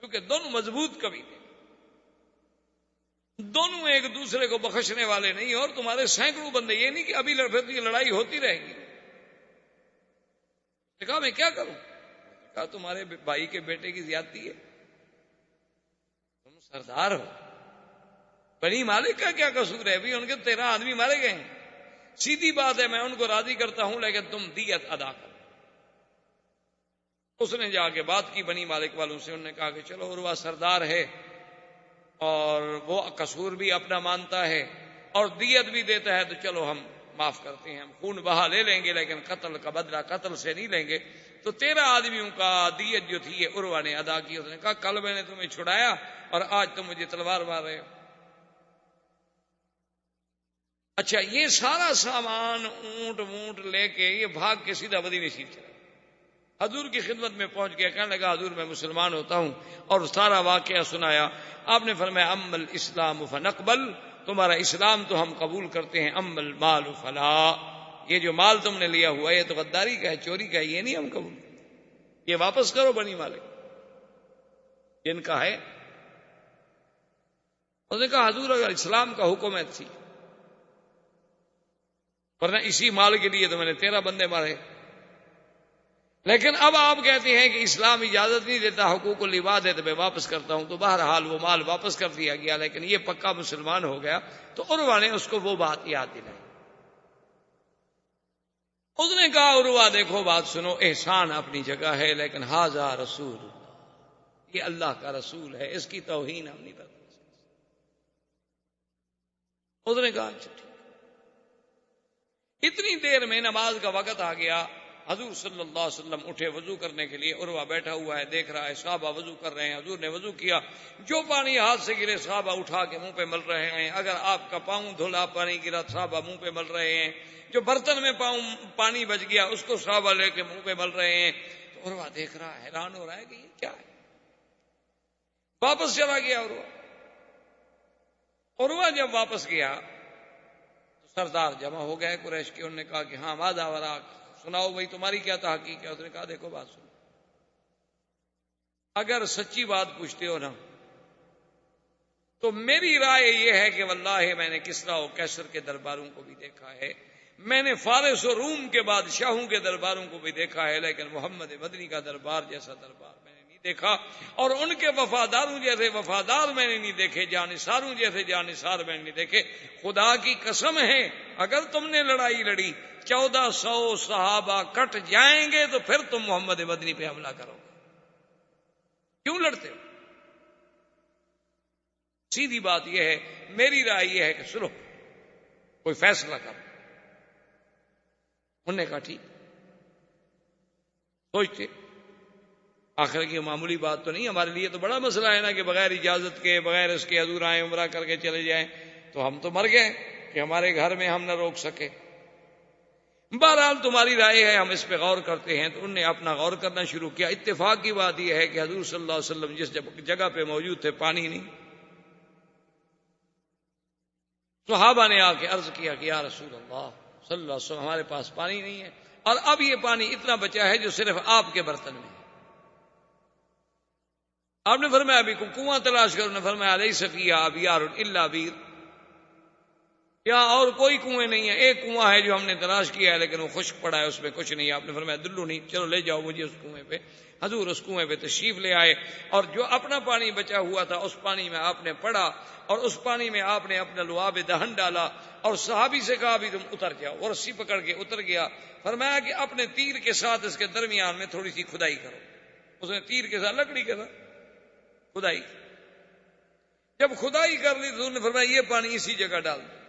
S2: کیونکہ دونوں مضبوط قبیلے، دونوں ایک دوسرے کو بخشنے والے نہیں، اور تمہارے سینکڑوں بندے، یہ نہیں کہ ابھی لڑائی ہوتی رہے گی۔ کہا میں کیا کروں؟ کہا تمہارے بھائی کے بیٹے کی زیادتی ہے، تم سردار ہو، بنی مالک کا کیا قصور ہے؟ بھی ان کے 13 آدمی مارے گئے ہیں، سیدھی بات ہے میں ان کو راضی کرتا ہوں، لیکن تم دیت ادا کرو۔ اس نے جا کے بات کی بنی مالک والوں سے، انہوں نے کہا کہ چلو عروہ سردار ہے اور وہ قصور بھی اپنا مانتا ہے اور دیت بھی دیتا ہے، تو چلو ہم معاف کرتے ہیں، ہم خون بہا لے لیں گے، لیکن قتل کا بدلہ قتل سے نہیں لیں گے۔ تو 13 آدمیوں کا دیت جو تھی یہ عروہ نے ادا کی۔ اس نے کہا کل میں نے تمہیں چھڑایا اور آج تم مجھے تلوار مار رہے ہو۔ اچھا، یہ سارا سامان اونٹ وونٹ لے کے یہ بھاگ کے سیدھا مدینے شریف چلا، حضور کی خدمت میں پہنچ گیا، کہنے لگا حضور میں مسلمان ہوتا ہوں، اور سارا واقعہ سنایا۔ آپ نے فرمایا ام الاسلام فنقبل، تمہارا اسلام تو ہم قبول کرتے ہیں، ام المال فلا، یہ جو مال تم نے لیا ہوا یہ تو غداری کا ہے، چوری کا ہے، یہ نہیں ہم قبول، یہ واپس کرو بنی مالک جن کا ہے۔ اس نے کہا حضور اگر اسلام کا حکم ہے تھی، ورنہ اسی مال کے لیے تو میں نے 13 بندے مارے، لیکن اب آپ کہتے ہیں کہ اسلام اجازت نہیں دیتا، حقوق العباد ہے تو میں واپس کرتا ہوں، تو بہرحال وہ مال واپس کر دیا گیا، لیکن یہ پکا مسلمان ہو گیا۔ تو عروہ نے اس کو وہ بات یاد دلائی۔ اس نے کہا عروہ دیکھو بات سنو، احسان اپنی جگہ ہے، لیکن ھذا رسول اللہ، یہ اللہ کا رسول ہے، اس کی توہین ہم نہیں کرتے۔ اس نے کہا اچھا ٹھیک۔ اتنی دیر میں نماز کا وقت آ گیا، حضور صلی اللہ علیہ وسلم اٹھے وضو کرنے کے لیے، عروہ بیٹھا ہوا ہے دیکھ رہا ہے صحابہ وضو کر رہے ہیں، حضور نے وضو کیا، جو پانی ہاتھ سے گرے صحابہ اٹھا کے منہ پہ مل رہے ہیں، اگر آپ کا پاؤں دھلا پانی گرا صحابہ منہ پہ مل رہے ہیں، جو برتن میں پانی بچ گیا اس کو صحابہ لے کے منہ پہ مل رہے ہیں۔ تو عروہ دیکھ رہا ہے، حیران ہو رہا ہے کہ یہ کیا ہے۔ واپس چلا گیا عروہ جب واپس گیا تو سردار جمع ہو گئے قریش کے، انہوں نے کہا کہ ہاں ماذا وراک، سناؤ بھائی تمہاری کیا تحقیق ہے۔ اس نے کہا دیکھو بات سنو، اگر سچی بات پوچھتے ہو نا تو میری رائے یہ ہے کہ واللہ میں نے کسریٰ و قیصر کے درباروں کو بھی دیکھا ہے، میں نے فارس و روم کے بادشاہوں کے درباروں کو بھی دیکھا ہے، لیکن محمد مدنی کا دربار جیسا دربار میں نے نہیں دیکھا، اور ان کے وفاداروں جیسے وفادار میں نے نہیں دیکھے، جانثاروں جیسے جانثار میں نے نہیں دیکھے۔ خدا کی قسم ہے اگر تم نے لڑائی لڑی 1400 صحابہ کٹ جائیں گے تو پھر تم محمد مدنی پہ حملہ کرو گے، کیوں لڑتے ہو؟ سیدھی بات یہ ہے، میری رائے یہ ہے کہ سنو کوئی فیصلہ کرو۔ انہوں نے کہا ٹھیک، سوچتے آخر کی معمولی بات تو نہیں، ہمارے لیے تو بڑا مسئلہ ہے نا کہ بغیر اجازت کے بغیر اس کے حضور آئیں عمرہ کر کے چلے جائیں، تو ہم تو مر گئے کہ ہمارے گھر میں ہم نہ روک سکے۔ بہرحال تمہاری رائے ہے، ہم اس پہ غور کرتے ہیں۔ تو انہوں نے اپنا غور کرنا شروع کیا۔ اتفاق کی بات یہ ہے کہ حضور صلی اللہ علیہ وسلم جس جگہ پہ موجود تھے پانی نہیں، صحابہ نے آ کے عرض کیا کہ یا رسول اللہ صلی اللہ علیہ وسلم ہمارے پاس پانی نہیں ہے، اور اب یہ پانی اتنا بچا ہے جو صرف آپ کے برتن میں ہے۔ آپ نے فرمایا ابھی کو کنواں تلاش کرو، نے فرمایا لیس فیہا ابیار الا بیر، یہاں اور کوئی کنویں نہیں ہے، ایک کنواں ہے جو ہم نے تلاش کیا ہے لیکن وہ خشک پڑا ہے، اس میں کچھ نہیں ہے۔ آپ نے فرمایا دلو نہیں، چلو لے جاؤ مجھے اس کنویں پہ۔ حضور اس کنویں پہ تشریف لے آئے، اور جو اپنا پانی بچا ہوا تھا اس پانی میں آپ نے پڑا، اور اس پانی میں آپ نے اپنا لعاب دہن ڈالا، اور صحابی سے کہا بھی تم اتر جاؤ، اور رسی پکڑ کے اتر گیا۔ فرمایا کہ اپنے تیر کے ساتھ اس کے درمیان میں تھوڑی سی کھدائی کرو۔ اس نے تیر کے ساتھ لکڑی کے ساتھ کھدائی، جب کھدائی کر لی تو انہوں نے فرمایا یہ پانی اسی جگہ ڈال دو۔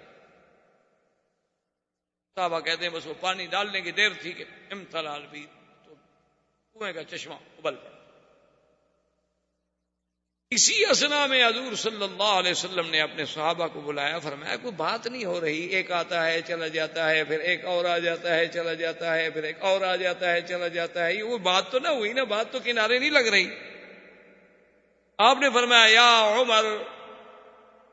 S2: صحابہ کہتے ہیں بس وہ پانی ڈالنے کی دیر تھی کہ امتلا البیر، تو کنویں کا چشمہ ابل پڑا۔ اسی اسنا میں حضور صلی اللہ علیہ وسلم نے اپنے صحابہ کو بلایا، فرمایا کوئی بات نہیں ہو رہی، ایک آتا ہے چلا جاتا ہے، پھر ایک اور آ جاتا ہے چلا جاتا ہے، پھر ایک اور آ جاتا ہے چلا جاتا ہے، یہ وہ بات تو نہ ہوئی نا، بات تو کنارے نہیں لگ رہی۔ آپ نے فرمایا یا عمر،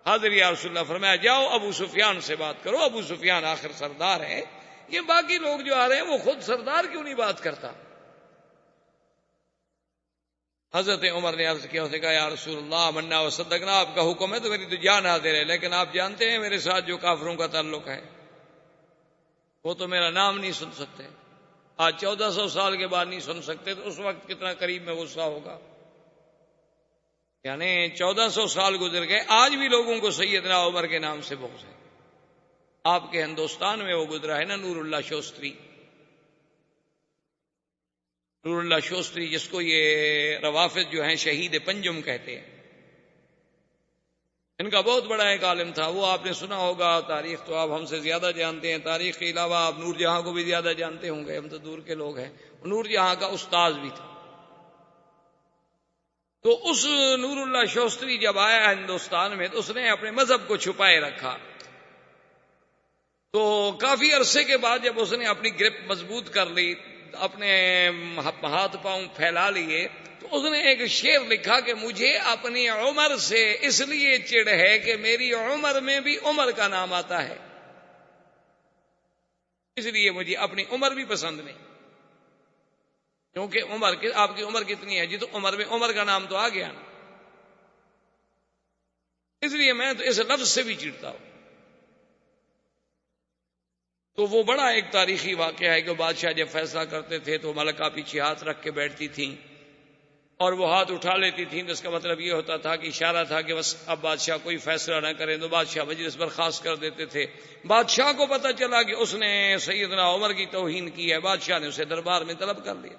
S2: حاضر یا رسول اللہ، فرمایا جاؤ ابو سفیان سے بات کرو، ابو سفیان آخر سردار ہے، یہ باقی لوگ جو آ رہے ہیں وہ خود سردار کیوں نہیں بات کرتا؟ حضرت عمر نے عرض کیا، اس نے کہا یا رسول اللہ منا و صدقنا، آپ کا حکم ہے تو میری تو جان حاضر ہے، لیکن آپ جانتے ہیں میرے ساتھ جو کافروں کا تعلق ہے وہ تو میرا نام نہیں سن سکتے، آج 1400 سال کے بعد نہیں سن سکتے، تو اس وقت کتنا قریب میں غصہ ہوگا۔ یعنی 1400 سال گزر گئے، آج بھی لوگوں کو سیدنا عمر کے نام سے بغض ہے۔ آپ کے ہندوستان میں وہ گزرا ہے نا نور اللہ شوستری، نور اللہ شوستری جس کو یہ روافض جو ہیں شہید پنجم کہتے ہیں، ان کا بہت بڑا ایک عالم تھا، وہ آپ نے سنا ہوگا، تاریخ تو آپ ہم سے زیادہ جانتے ہیں، تاریخ کے علاوہ آپ نور جہاں کو بھی زیادہ جانتے ہوں گے، ہم تو دور کے لوگ ہیں۔ نور جہاں کا استاذ بھی تھا۔ تو اس نور اللہ شوستری جب آیا ہندوستان میں تو اس نے اپنے مذہب کو چھپائے رکھا، تو کافی عرصے کے بعد جب اس نے اپنی گرپ مضبوط کر لی، اپنے ہاتھ پاؤں پھیلا لیے، تو اس نے ایک شعر لکھا کہ مجھے اپنی عمر سے اس لیے چڑ ہے کہ میری عمر میں بھی عمر کا نام آتا ہے، اس لیے مجھے اپنی عمر بھی پسند نہیں، کیونکہ آپ کی عمر کتنی ہے جی؟ تو عمر میں عمر کا نام تو آ گیا نا، اس لیے میں تو اس لفظ سے بھی چڑتا ہوں۔ تو وہ بڑا ایک تاریخی واقعہ ہے کہ بادشاہ جب فیصلہ کرتے تھے تو ملکہ پیچھے ہاتھ رکھ کے بیٹھتی تھیں اور وہ ہاتھ اٹھا لیتی تھیں، تو اس کا مطلب یہ ہوتا تھا کہ اشارہ تھا کہ بس اب بادشاہ کوئی فیصلہ نہ کریں، تو بادشاہ مجلس برخاست کر دیتے تھے۔ بادشاہ کو پتہ چلا کہ اس نے سیدنا عمر کی توہین کی ہے، بادشاہ نے اسے دربار میں طلب کر لیا۔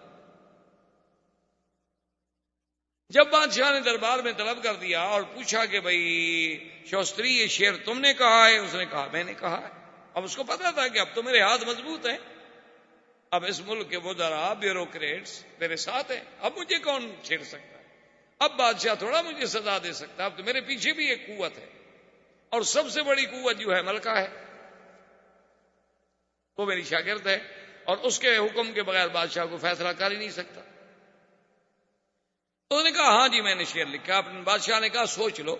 S2: جب بادشاہ نے دربار میں طلب کر دیا اور پوچھا کہ بھئی شوستری یہ شعر تم نے کہا ہے؟ اس نے کہا میں نے کہا ہے۔ اب اس کو پتا تھا کہ اب تو میرے ہاتھ مضبوط ہیں، اب اس ملک کے وزراء بیوروکریٹس میرے ساتھ ہیں، اب مجھے کون چھیڑ سکتا ہے؟ اب بادشاہ تھوڑا مجھے سزا دے سکتا ہے، اب تو میرے پیچھے بھی ایک قوت ہے، اور سب سے بڑی قوت جو ہے ملکہ ہے، وہ میری شاگرد ہے، اور اس کے حکم کے بغیر بادشاہ کو فیصلہ کر ہی نہیں سکتا۔ تو انہوں نے کہا ہاں جی میں نے شعر لکھا۔ اپنے بادشاہ نے کہا سوچ لو،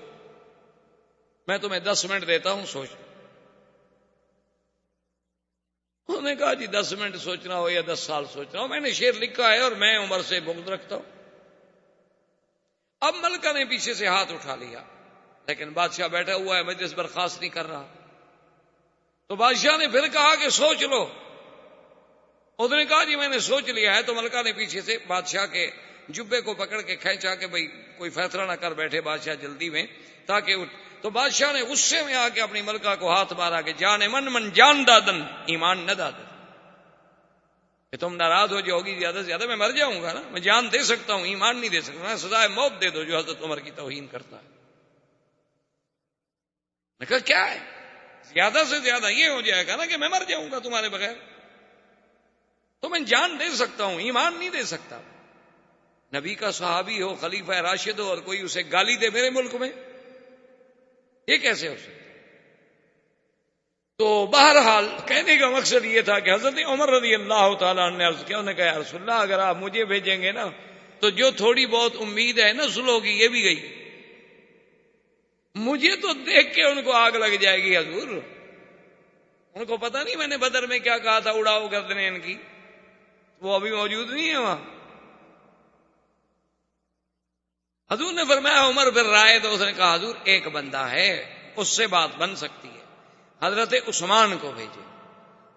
S2: میں تمہیں 10 منٹ دیتا ہوں، سوچ لو۔ انہوں نے کہا جی 10 منٹ سوچنا ہو یا 10 سال سوچنا ہو، میں نے شعر لکھا ہے اور میں عمر سے بغض رکھتا ہوں۔ اب ملکہ نے پیچھے سے ہاتھ اٹھا لیا، لیکن بادشاہ بیٹھا ہوا ہے، مجلس برخاست نہیں کر رہا۔ تو بادشاہ نے پھر کہا کہ سوچ لو۔ اس نے کہا جی میں نے سوچ لیا ہے۔ تو ملکہ نے پیچھے سے بادشاہ کے جبے کو پکڑ کے کھینچا کہ بھئی کوئی فیصلہ نہ کر بیٹھے بادشاہ جلدی میں، تاکہ تو بادشاہ نے غصے میں آ کے اپنی ملکہ کو ہاتھ مارا کہ جان من جان دادن ایمان نہ دادن، کہ تم ناراض ہو جاؤ گی زیادہ سے زیادہ میں مر جاؤں گا نا، میں جان دے سکتا ہوں ایمان نہیں دے سکتا، میں سزائے موت دے دو جو حضرت عمر کی توہین کرتا ہے۔ میں کہا کیا ہے؟ زیادہ سے زیادہ یہ ہو جائے گا نا کہ میں مر جاؤں گا تمہارے بغیر، تو میں جان دے سکتا ہوں ایمان نہیں دے سکتا۔ نبی کا صحابی ہو، خلیفہ راشد ہو، اور کوئی اسے گالی دے میرے ملک میں، یہ کیسے ہو سکتا؟ تو بہرحال کہنے کا مقصد یہ تھا کہ حضرت عمر رضی اللہ تعالیٰ عنہ نے عرض کیا، انہوں نے کہا یا رسول اللہ اگر آپ مجھے بھیجیں گے نا تو جو تھوڑی بہت امید ہے نا صلح کی یہ بھی گئی، مجھے تو دیکھ کے ان کو آگ لگ جائے گی حضور، ان کو پتہ نہیں میں نے بدر میں کیا کہا تھا، اڑاؤ گردنیں ان کی، وہ ابھی موجود نہیں ہے وہاں۔ حضور نے فرمایا عمر پھر رائے، تو اس نے کہا حضور ایک بندہ ہے اس سے بات بن سکتی ہے، حضرت عثمان کو بھیجے۔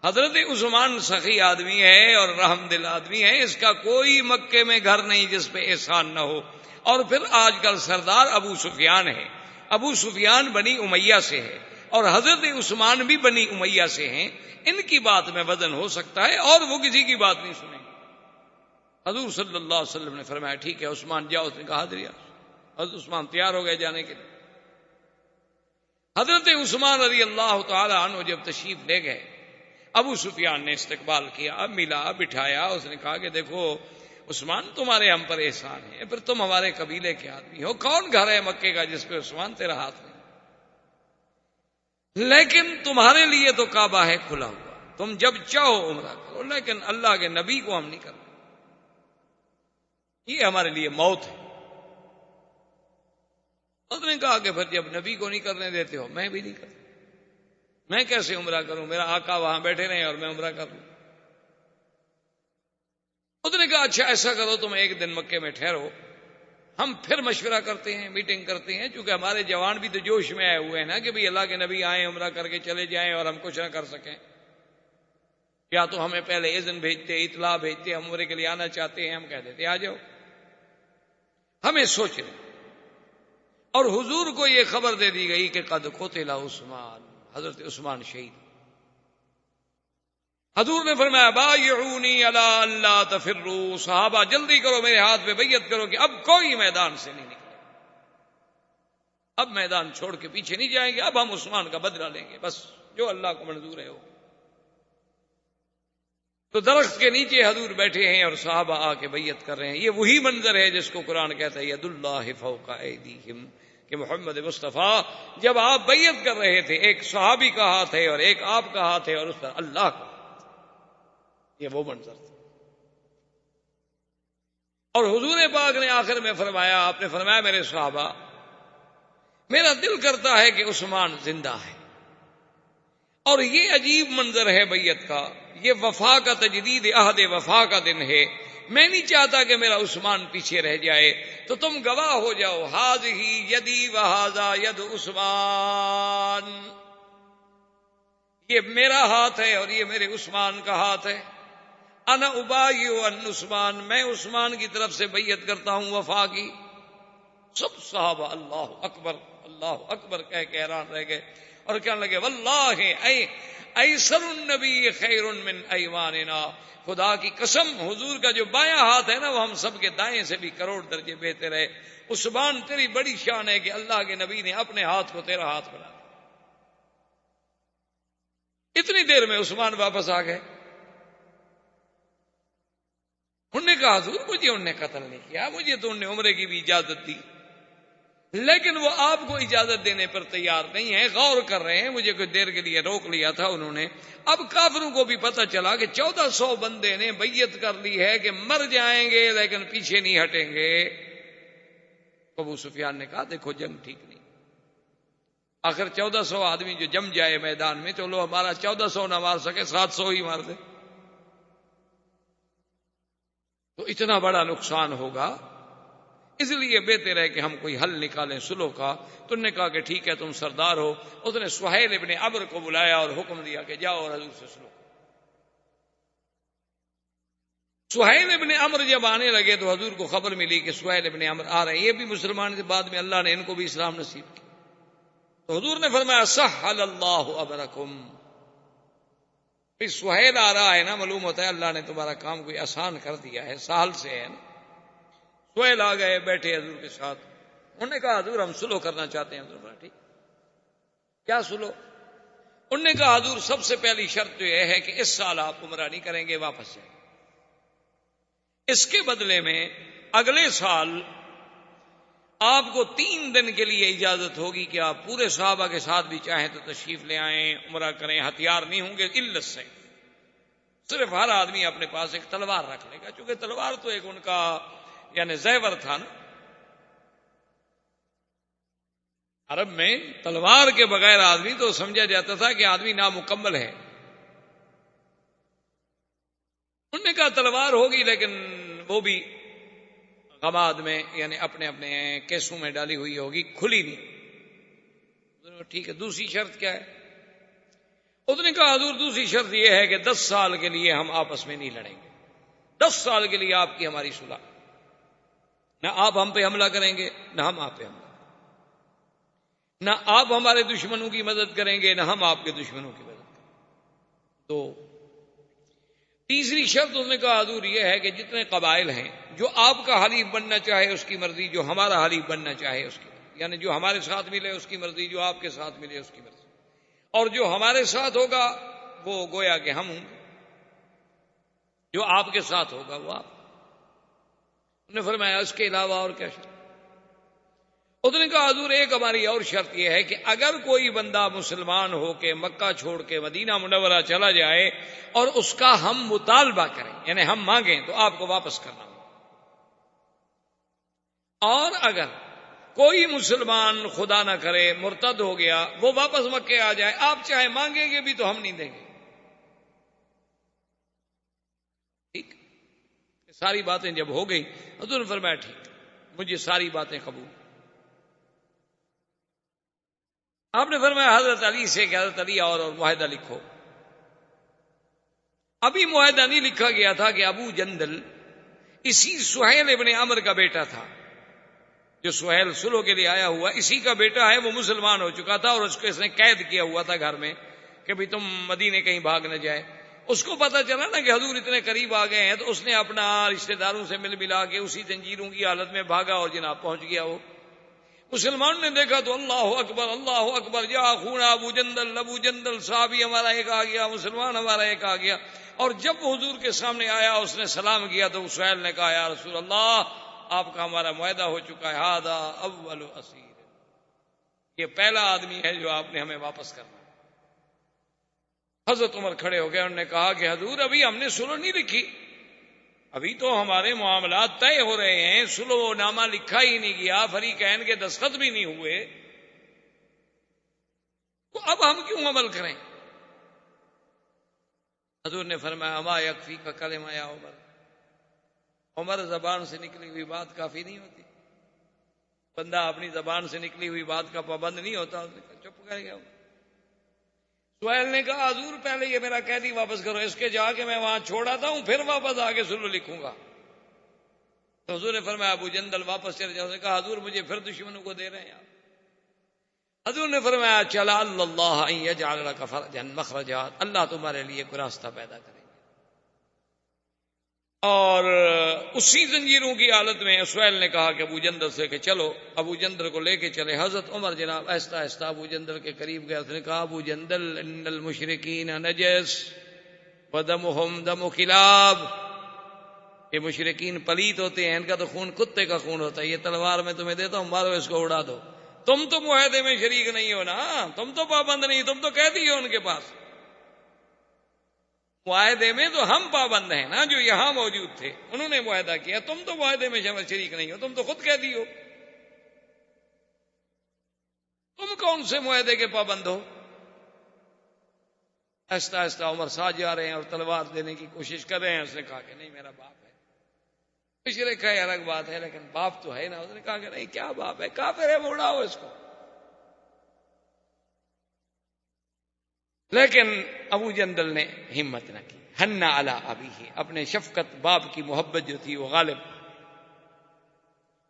S2: حضرت عثمان سخی آدمی ہے اور رحم دل آدمی ہے، اس کا کوئی مکے میں گھر نہیں جس پہ احسان نہ ہو۔ اور پھر آج کل سردار ابو سفیان ہے، ابو سفیان بنی امیہ سے ہے اور حضرت عثمان بھی بنی امیہ سے ہیں، ان کی بات میں وزن ہو سکتا ہے اور وہ کسی کی بات نہیں سنیں گے۔ حضور صلی اللہ علیہ وسلم نے فرمایا ٹھیک ہے عثمان جاؤ۔ اس نے کہا حاضر۔ حضرت عثمان تیار ہو گئے جانے کے لیے۔ حضرت عثمان رضی اللہ تعالی عنہ جب تشریف لے گئے، ابو سفیان نے استقبال کیا، ملا، بٹھایا۔ اس نے کہا کہ دیکھو عثمان تمہارے ہم پر احسان ہے، پھر تم ہمارے قبیلے کے آدمی ہو، کون گھر ہے مکے کا جس پہ عثمان تیرا ہاتھ نہیں، لیکن تمہارے لیے تو کعبہ ہے کھلا ہوا، تم جب چاہو عمرہ کرو، لیکن اللہ کے نبی کو ہم نہیں کرتے، یہ ہمارے لیے موت ہے۔ اس نے کہا کہ پھر جب نبی کو نہیں کرنے دیتے ہو میں بھی نہیں کرتا، میں کیسے عمرہ کروں، میرا آقا وہاں بیٹھے رہے اور میں عمرہ کر لوں۔ اس نے کہا اچھا ایسا کرو تم ایک دن مکے میں ٹھہرو، ہم پھر مشورہ کرتے ہیں، میٹنگ کرتے ہیں، چونکہ ہمارے جوان بھی تو جوش میں آئے ہوئے ہیں نا کہ بھئی اللہ کے نبی آئیں عمرہ کر کے چلے جائیں اور ہم کچھ نہ کر سکیں، یا تو ہمیں پہلے اذن بھیجتے، اطلاع بھیجتے، ہم عمرے کے لیے آنا چاہتے ہیں، ہم کہہ دیتے آ جاؤ، ہمیں سوچنے۔ اور حضور کو یہ خبر دے دی گئی کہ قد قتل عثمان، حضرت عثمان شہید۔ حضور نے فرمایا بایعونی علی اللہ تفروا، صحابہ جلدی کرو میرے ہاتھ پہ بیعت کرو کہ اب کوئی میدان سے نہیں نکلے، اب میدان چھوڑ کے پیچھے نہیں جائیں گے، اب ہم عثمان کا بدلہ لیں گے، بس جو اللہ کو منظور ہے وہ۔ تو درخت کے نیچے حضور بیٹھے ہیں اور صحابہ آ کے بیعت کر رہے ہیں۔ یہ وہی منظر ہے جس کو قرآن کہتا ہے ید اللہ فوق ایدیہم، کہ محمد مصطفیٰ جب آپ بیعت کر رہے تھے ایک صحابی کا ہاتھ ہے اور ایک آپ کا ہاتھ ہے اور اس پر اللہ کا، یہ وہ منظر تھا۔ اور حضور پاک نے آخر میں فرمایا، آپ نے فرمایا میرے صحابہ میرا دل کرتا ہے کہ عثمان زندہ ہے، اور یہ عجیب منظر ہے بیعت کا، یہ وفا کا تجدید عہد وفا کا دن ہے، میں نہیں چاہتا کہ میرا عثمان پیچھے رہ جائے، تو تم گواہ ہو جاؤ، ھذہ یدی وھذا ید عثمان، یہ میرا ہاتھ ہے اور یہ میرے عثمان کا ہاتھ ہے، انا ابایع عن عثمان، میں عثمان کی طرف سے بیعت کرتا ہوں وفا کی۔ سب صحابہ اللہ اکبر کہہ کے حیران رہ گئے اور کہنے لگے واللہ ایسر النبی خیر من ایماننا، خدا کی قسم حضور کا جو بایاں ہاتھ ہے نا وہ ہم سب کے دائیں سے بھی کروڑ درجے بہتر ہے۔ عثمان تیری بڑی شان ہے کہ اللہ کے نبی نے اپنے ہاتھ کو تیرا ہاتھ بنا دیا۔ اتنی دیر میں عثمان واپس آ گئے، انہوں نے کہا حضور مجھے انہوں نے قتل نہیں کیا، مجھے تو انہوں نے عمرے کی بھی اجازت دی، لیکن وہ آپ کو اجازت دینے پر تیار نہیں ہے، غور کر رہے ہیں، مجھے کچھ دیر کے لیے روک لیا تھا انہوں نے۔ اب کافروں کو بھی پتہ چلا کہ 1400 بندے نے بیعت کر لی ہے کہ مر جائیں گے لیکن پیچھے نہیں ہٹیں گے۔ ابو سفیان نے کہا دیکھو جنگ ٹھیک نہیں، آخر 1400 آدمی جو جم جائے میدان میں، چلو ہمارا 1400 نہ مار سکے 700 ہی مار دے، تو اتنا بڑا نقصان ہوگا، اس لیے بہتر ہے کہ ہم کوئی حل نکالیں صلح کا۔ تو نے کہا کہ ٹھیک ہے تم سردار ہو۔ اس نے سہیل ابن عمرو کو بلایا اور حکم دیا کہ جاؤ اور حضور سے صلح۔ سہیل ابن عمرو جب آنے لگے تو حضور کو خبر ملی کہ سہیل ابن عمرو آ رہے ہیں، یہ بھی مسلمان تھے، بعد میں اللہ نے ان کو بھی اسلام نصیب کیا۔ تو حضور نے فرمایا سہل اللہ امرکم، سہیل آ رہا ہے نا، معلوم ہوتا ہے اللہ نے تمہارا کام کوئی آسان کر دیا ہے، سہل سے ہے نا۔ سہیل آ گئے، بیٹھے حضور کے ساتھ، انہوں نے کہا حضور ہم صلح کرنا چاہتے ہیں۔ حضور نے ٹھیک کیا صلح؟ انہوں نے کہا حضور سب سے پہلی شرط تو یہ ہے کہ اس سال آپ عمرہ نہیں کریں گے، واپس جائیں، اس کے بدلے میں اگلے سال آپ کو 3 دن کے لیے اجازت ہوگی کہ آپ پورے صحابہ کے ساتھ بھی چاہیں تو تشریف لے آئیں، عمرہ کریں، ہتھیار نہیں ہوں گے علت سے، صرف ہر آدمی اپنے پاس ایک تلوار رکھ لے گا، چونکہ تلوار تو ایک ان کا یعنی زیور تھا نا، عرب میں تلوار کے بغیر آدمی تو سمجھا جاتا تھا کہ آدمی نامکمل ہے۔ انہوں نے کہا تلوار ہوگی لیکن وہ بھی غماد میں یعنی اپنے اپنے کیسوں میں ڈالی ہوئی ہوگی، کھلی نہیں۔ ٹھیک ہے، دوسری شرط کیا ہے؟ اس نے کہا حضور دوسری شرط یہ ہے کہ 10 سال کے لیے ہم آپس میں نہیں لڑیں گے، 10 سال کے لیے آپ کی ہماری صلح، نہ آپ ہم پہ حملہ کریں گے نہ ہم آپ پہ حملہ، نہ آپ ہمارے دشمنوں کی مدد کریں گے نہ ہم آپ کے دشمنوں کی مدد کریں گے۔ تو تیسری شرط اس نے کہا حضور یہ ہے کہ جتنے قبائل ہیں جو آپ کا حلیف بننا چاہے اس کی مرضی، جو ہمارا حلیف بننا چاہے اس کی مرضی، یعنی جو ہمارے ساتھ ملے اس کی مرضی، جو آپ کے ساتھ ملے اس کی مرضی، اور جو ہمارے ساتھ ہوگا وہ گویا کہ ہم ہوں گے، جو آپ کے ساتھ ہوگا وہ آپ۔ انہوں نے فرمایا اس کے علاوہ اور کیا شرط؟ اس نے کہا حضور ایک ہماری اور شرط یہ ہے کہ اگر کوئی بندہ مسلمان ہو کے مکہ چھوڑ کے مدینہ منورہ چلا جائے اور اس کا ہم مطالبہ کریں یعنی ہم مانگیں تو آپ کو واپس کرنا ہوگا، اور اگر کوئی مسلمان خدا نہ کرے مرتد ہو گیا وہ واپس مکے آ جائے، آپ چاہے مانگیں گے بھی تو ہم نہیں دیں گے۔ ٹھیک، ساری باتیں جب ہو گئی حضور نے فرمایا ٹھیک مجھے ساری باتیں قبول۔ آپ نے فرمایا حضرت علی سے کہ حضرت علی اور معاہدہ لکھو۔ ابھی معاہدہ نہیں لکھا گیا تھا کہ ابو جندل اسی سہیل ابن عمرو کا بیٹا تھا، جو سہیل صلح کے لیے آیا ہوا اسی کا بیٹا ہے، وہ مسلمان ہو چکا تھا اور اس کو اس نے قید کیا ہوا تھا گھر میں کہ بھی تم مدینے کہیں بھاگ نہ جائے۔ اس کو پتا چلا نا کہ حضور اتنے قریب آ گئے ہیں تو اس نے اپنا رشتہ داروں سے مل ملا کے اسی زنجیروں کی حالت میں بھاگا اور جناب پہنچ گیا۔ وہ مسلمان نے دیکھا تو اللہ اکبر جا خون ابو جندل صحابی ہمارا ایک آ گیا، مسلمان ہمارا ایک آ گیا۔ اور جب حضور کے سامنے آیا اس نے سلام کیا تو سہیل نے کہا یا رسول اللہ آپ کا ہمارا معاہدہ ہو چکا ہے، ھذا اول اسیر، یہ پہلا آدمی ہے جو آپ نے ہمیں واپس کرنا. حضرت عمر کھڑے ہو گئے. انہوں نے کہا کہ حضور ابھی ہم نے سلو نہیں لکھی, ابھی تو ہمارے معاملات طے ہو رہے ہیں, سلو نامہ لکھا ہی نہیں گیا, فریقین کے دستخط بھی نہیں ہوئے, تو اب ہم کیوں عمل کریں؟ حضور نے فرمایا اما یکفی کا کلمہ یا عمر, عمر زبان سے نکلی ہوئی بات کافی نہیں ہوتی, بندہ اپنی زبان سے نکلی ہوئی بات کا پابند نہیں ہوتا. اس نے کہا چپ کر گیا. سہیل نے کہا حضور پہلے یہ میرا قیدی واپس کرو, اس کے جا کے میں وہاں چھوڑاتا ہوں پھر واپس آ کے سلو لکھوں گا. تو حضور نے فرمایا ابو جندل واپس چلے جاؤ. اس نے کہا حضور مجھے پھر دشمنوں کو دے رہے ہیں آپ. حضور نے فرمایا چلا اللہ ان یجعل لک فرجا مخرجا, اللہ تمہارے لیے کوئی راستہ پیدا کرے. اور اسی زنجیروں کی حالت میں سہیل نے کہا کہ ابو جندل سے کہ چلو, ابو جندل کو لے کے چلے. حضرت عمر جناب آہستہ آہستہ ابو جندل کے قریب گیا. اس نے کہا ابو جندل ان المشرکین نجس ودمہم دم کلاب, یہ مشرکین پلیت ہوتے ہیں, ان کا تو خون کتے کا خون ہوتا ہے, یہ تلوار میں تمہیں دیتا ہوں, مارو اس کو اڑا دو. تم تو معاہدے میں شریک نہیں ہو نا, تم تو پابند نہیں, تم تو قیدی ہو ان کے پاس. معاہدے میں تو ہم پابند ہیں نا جو یہاں موجود تھے, انہوں نے معاہدہ کیا, تم تو معاہدے میں شریک نہیں ہو, تم تو خود قیدی ہو. تم کون سے معاہدے کے پابند ہو؟ آہستہ آہستہ عمر ساتھ جا رہے ہیں اور تلوار دینے کی کوشش کر رہے ہیں. اس نے کہا کہ نہیں میرا باپ ہے. مشرک ہے الگ بات ہے, لیکن باپ تو ہے نا. اس نے کہا کہ نہیں کیا باپ ہے, کافر ہے, اڑاؤ اس کو. لیکن ابو جندل نے ہمت نہ کی. حنا علی ابیہ, اپنے شفقت باپ کی محبت جو تھی وہ غالب,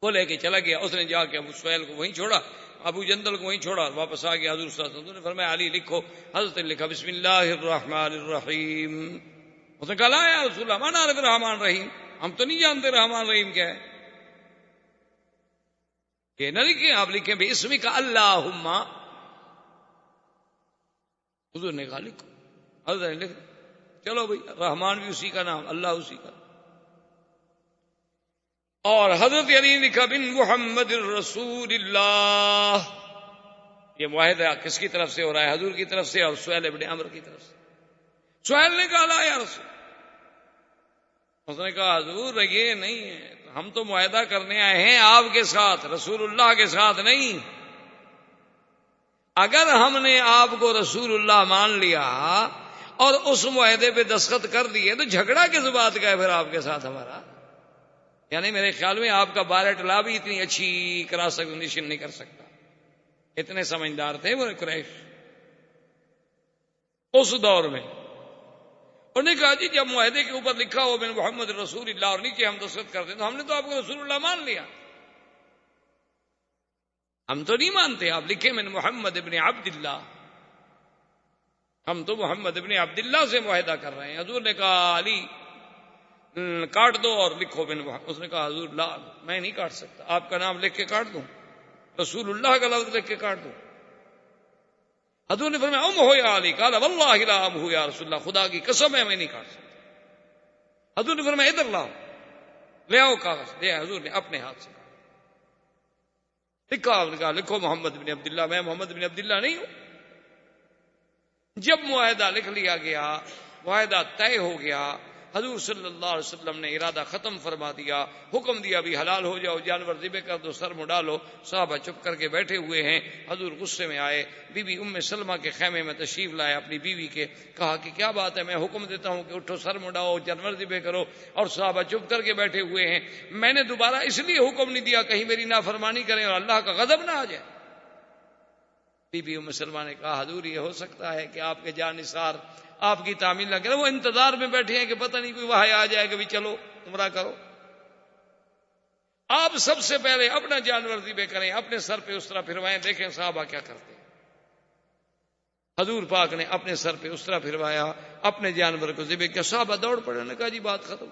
S2: وہ لے کے چلا گیا. اس نے جا کے ابو سہیل کو وہیں چھوڑا, ابو جندل کو وہیں چھوڑا, واپس آ گیا. حضور صلی اللہ علیہ وسلم نے فرمایا علی لکھو. حضرت نے لکھا بسم اللہ الرحمن الرحیم. اس نے کہا لا یا رسول اللہ ما نعرف الرحمن الرحیم, ہم تو نہیں جانتے رحمان رحیم کیا ہے. کہ نہ لکھیں, آپ لکھیں باسمک اللہم. حضور نے کہا لکھو. حضرت نے لکھ, چلو بھائی, رحمان بھی اسی کا نام, اللہ اسی کا. اور حضرت علی نے لکھا بن محمد الرسول اللہ. یہ معاہدہ کس کی طرف سے ہو رہا ہے؟ حضور کی طرف سے اور سہیل ابن عمرو کی طرف سے. سہیل نے کہا لا یا رسول. اس نے کہا حضور یہ نہیں ہے, ہم تو معاہدہ کرنے آئے ہیں آپ کے ساتھ, رسول اللہ کے ساتھ نہیں. اگر ہم نے آپ کو رسول اللہ مان لیا اور اس معاہدے پہ دستخط کر دیے تو جھگڑا کس بات کا ہے پھر آپ کے ساتھ ہمارا؟ یعنی میرے خیال میں آپ کا بارٹ لا بھی اتنی اچھی کراس ایگزامینیشن نہیں کر سکتا. اتنے سمجھدار تھے وہ قریش اس دور میں. انہوں نے کہا جی جب معاہدے کے اوپر لکھا ہو بن محمد رسول اللہ اور نیچے ہم دستخط کرتے ہیں تو ہم نے تو آپ کو رسول اللہ مان لیا, ہم تو نہیں مانتے. آپ لکھیں من محمد ابن عبداللہ, ہم تو محمد ابن عبداللہ سے معاہدہ کر رہے ہیں. حضور نے کہا علی کاٹ دو اور لکھو بن محمد. اس نے کہا حضور لا, میں نہیں کاٹ سکتا, آپ کا نام لکھ کے کاٹ دوں, رسول اللہ کا لفظ لکھ کے کاٹ دوں. حضور نے فرمایا ام ہو یا علی. قال واللہ لا ام ہو یا رسول اللہ, خدا کی قسم ہے میں نہیں کاٹ سکتا. حضور نے فرمایا ادھر لاؤ, لے آؤ کاغذ. دیا حضور نے اپنے ہاتھ سے لکھا. آپ نے کہا لکھو محمد بن عبداللہ. میں محمد بن عبداللہ نہیں ہوں. جب معاہدہ لکھ لیا گیا, معاہدہ طے ہو گیا, حضور صلی اللہ علیہ وسلم نے ارادہ ختم فرما دیا, حکم دیا بھی حلال ہو جاؤ, جانور ذبح کر دو, سر مڈا لو. صحابہ چپ کر کے بیٹھے ہوئے ہیں. حضور غصے میں آئے, بی بی ام سلمہ کے خیمے میں تشریف لائے اپنی بیوی کے. کہا کہ کیا بات ہے, میں حکم دیتا ہوں کہ اٹھو سر مڈاؤ, جانور ذبح کرو, اور صحابہ چپ کر کے بیٹھے ہوئے ہیں. میں نے دوبارہ اس لیے حکم نہیں دیا کہیں میری نافرمانی کریں اور اللہ کا غضب نہ آ جائے. بی بی ام سلمہ نے کہا حضور یہ ہو سکتا ہے کہ آپ کے جانثار آپ کی تعمیل نہ کریں, وہ انتظار میں بیٹھے ہیں کہ پتہ نہیں کوئی وحی آ جائے کہ بھی چلو عمرہ کرو. آپ سب سے پہلے اپنا جانور ذبح کریں, اپنے سر پہ اس طرح پھروائیں, دیکھیں صحابہ کیا کرتے ہیں. حضور پاک نے اپنے سر پہ اس طرح پھروایا, اپنے جانور کو ذبح کیا. صحابہ دوڑ پڑے, نے کہا جی بات ختم,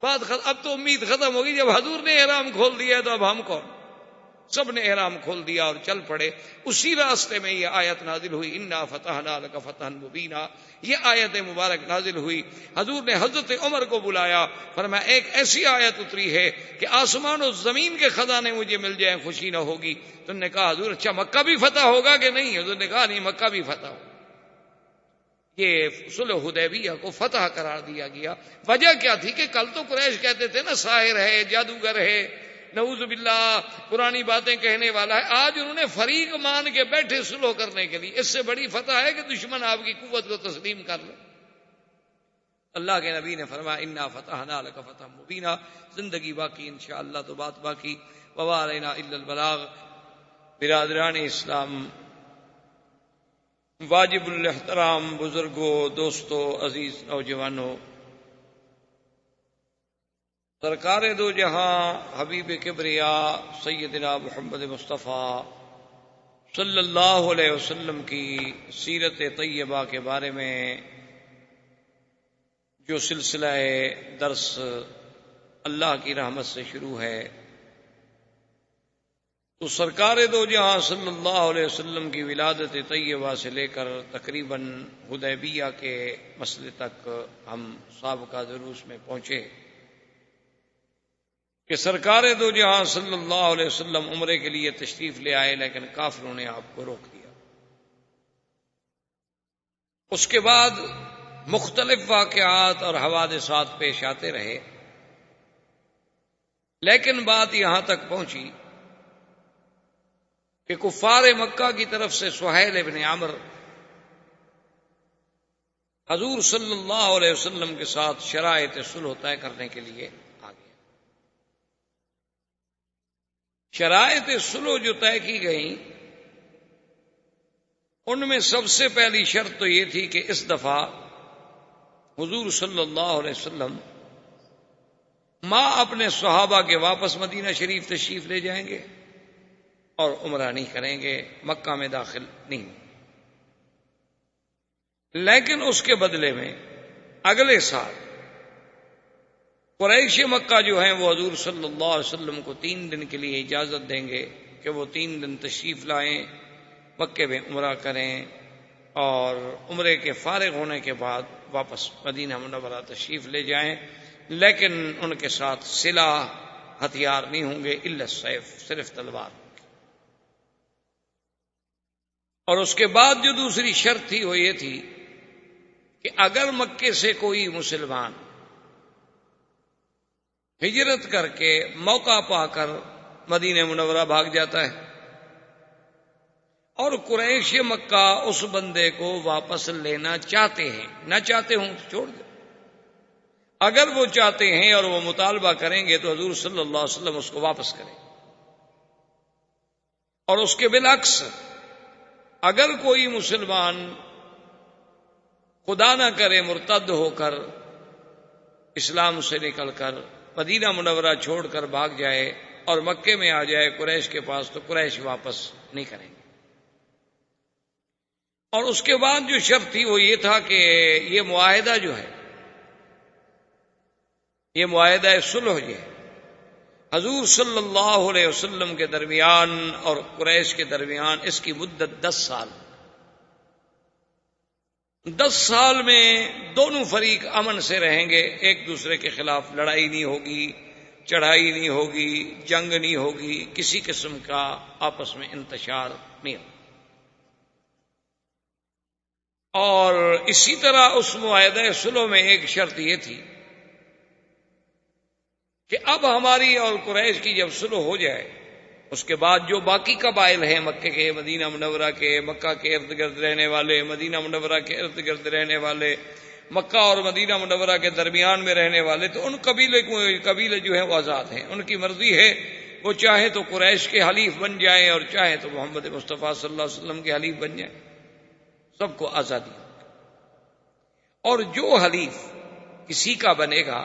S2: بات ختم. اب تو امید ختم ہوگی, جب حضور نے احرام کھول دیا ہے تو اب ہم کون. سب نے احرام کھول دیا اور چل پڑے. اسی راستے میں یہ آیت نازل ہوئی انا فتحنا لک فتحا مبینا. یہ آیت مبارک نازل ہوئی. حضور نے حضرت عمر کو بلایا، فرمایا ایک ایسی آیت اتری ہے کہ آسمان و زمین کے خزانے مجھے مل جائیں خوشی نہ ہوگی. تو نے کہا حضور اچھا مکہ بھی فتح ہوگا کہ نہیں؟ حضور نے کہا نہیں، مکہ بھی فتح ہوگا. یہ صلح حدیبیہ کو فتح قرار دیا گیا. وجہ کیا تھی کہ کل تو قریش کہتے تھے نا ساحر ہے، جادوگر ہے، نعوذ باللہ پرانی باتیں کہنے والا ہے. آج انہوں نے فریق مان کے بیٹھے صلح کرنے کے لیے. اس سے بڑی فتح ہے کہ دشمن آپ کی قوت کو تسلیم کر لے. اللہ کے نبی نے فرمایا انا فتحنا لک فتحا مبینا. زندگی باقی انشاءاللہ تو بات باقی. وما علینا الا البلاغ. برادران اسلام، واجب الاحترام بزرگوں، دوستوں، عزیز نوجوانوں، سرکار دو جہاں حبیب کبریا سیدنا محمد مصطفیٰ صلی اللہ علیہ وسلم کی سیرت طیبہ کے بارے میں جو سلسلہ درس اللہ کی رحمت سے شروع ہے، تو سرکار دو جہاں صلی اللہ علیہ وسلم کی ولادت طیبہ سے لے کر تقریباً حدیبیہ کے مسئلے تک ہم سابقہ دروس میں پہنچے کہ سرکار دو جہاں صلی اللہ علیہ وسلم عمرے کے لیے تشریف لے آئے، لیکن کافروں نے آپ کو روک دیا. اس کے بعد مختلف واقعات اور حوادثات پیش آتے رہے، لیکن بات یہاں تک پہنچی کہ کفار مکہ کی طرف سے سہیل ابن عمرو حضور صلی اللہ علیہ وسلم کے ساتھ شرائط صلح طے کرنے کے لیے آ گئے. شرائط صلح جو طے کی گئیں ان میں سب سے پہلی شرط تو یہ تھی کہ اس دفعہ حضور صلی اللہ علیہ وسلم اپنے صحابہ کے واپس مدینہ شریف تشریف لے جائیں گے اور عمرہ نہیں کریں گے، مکہ میں داخل نہیں. لیکن اس کے بدلے میں اگلے سال قریش مکہ جو ہیں وہ حضور صلی اللہ علیہ وسلم کو 3 دن کے لیے اجازت دیں گے کہ وہ 3 دن تشریف لائیں، مکے میں عمرہ کریں اور عمرے کے فارغ ہونے کے بعد واپس مدینہ منورہ تشریف لے جائیں. لیکن ان کے ساتھ سلاح ہتھیار نہیں ہوں گے الا السیف، صرف تلوار. اور اس کے بعد جو دوسری شرط تھی وہ یہ تھی کہ اگر مکے سے کوئی مسلمان ہجرت کر کے موقع پا کر مدینہ منورہ بھاگ جاتا ہے اور قریش مکہ اس بندے کو واپس لینا چاہتے ہیں، نہ چاہتے ہوں تو چھوڑ دیں. اگر وہ چاہتے ہیں اور وہ مطالبہ کریں گے تو حضور صلی اللہ علیہ وسلم اس کو واپس کریں. اور اس کے بالعکس اگر کوئی مسلمان خدا نہ کرے مرتد ہو کر اسلام سے نکل کر مدینہ منورہ چھوڑ کر بھاگ جائے اور مکے میں آ جائے قریش کے پاس تو قریش واپس نہیں کریں گے. اور اس کے بعد جو شرط تھی وہ یہ تھا کہ یہ معاہدہ جو ہے، یہ معاہدہ صلح جو ہے حضور صلی اللہ علیہ وسلم کے درمیان اور قریش کے درمیان، اس کی مدت 10 سال. 10 سال میں دونوں فریق امن سے رہیں گے، ایک دوسرے کے خلاف لڑائی نہیں ہوگی، چڑھائی نہیں ہوگی، جنگ نہیں ہوگی، کسی قسم کا آپس میں انتشار نہیں ہوگا. اور اسی طرح اس معاہدہ صلح میں ایک شرط یہ تھی کہ اب ہماری اور قریش کی جب صلح ہو جائے اس کے بعد جو باقی قبائل ہیں مکے کے، مدینہ منورہ کے، مکہ کے ارد گرد رہنے والے، مدینہ منورہ کے ارد گرد رہنے والے، مکہ اور مدینہ منورہ کے درمیان میں رہنے والے، تو ان قبیلے جو ہیں وہ آزاد ہیں. ان کی مرضی ہے، وہ چاہے تو قریش کے حلیف بن جائیں اور چاہے تو محمد مصطفیٰ صلی اللہ علیہ وسلم کے حلیف بن جائیں، سب کو آزادی. اور جو حلیف کسی کا بنے گا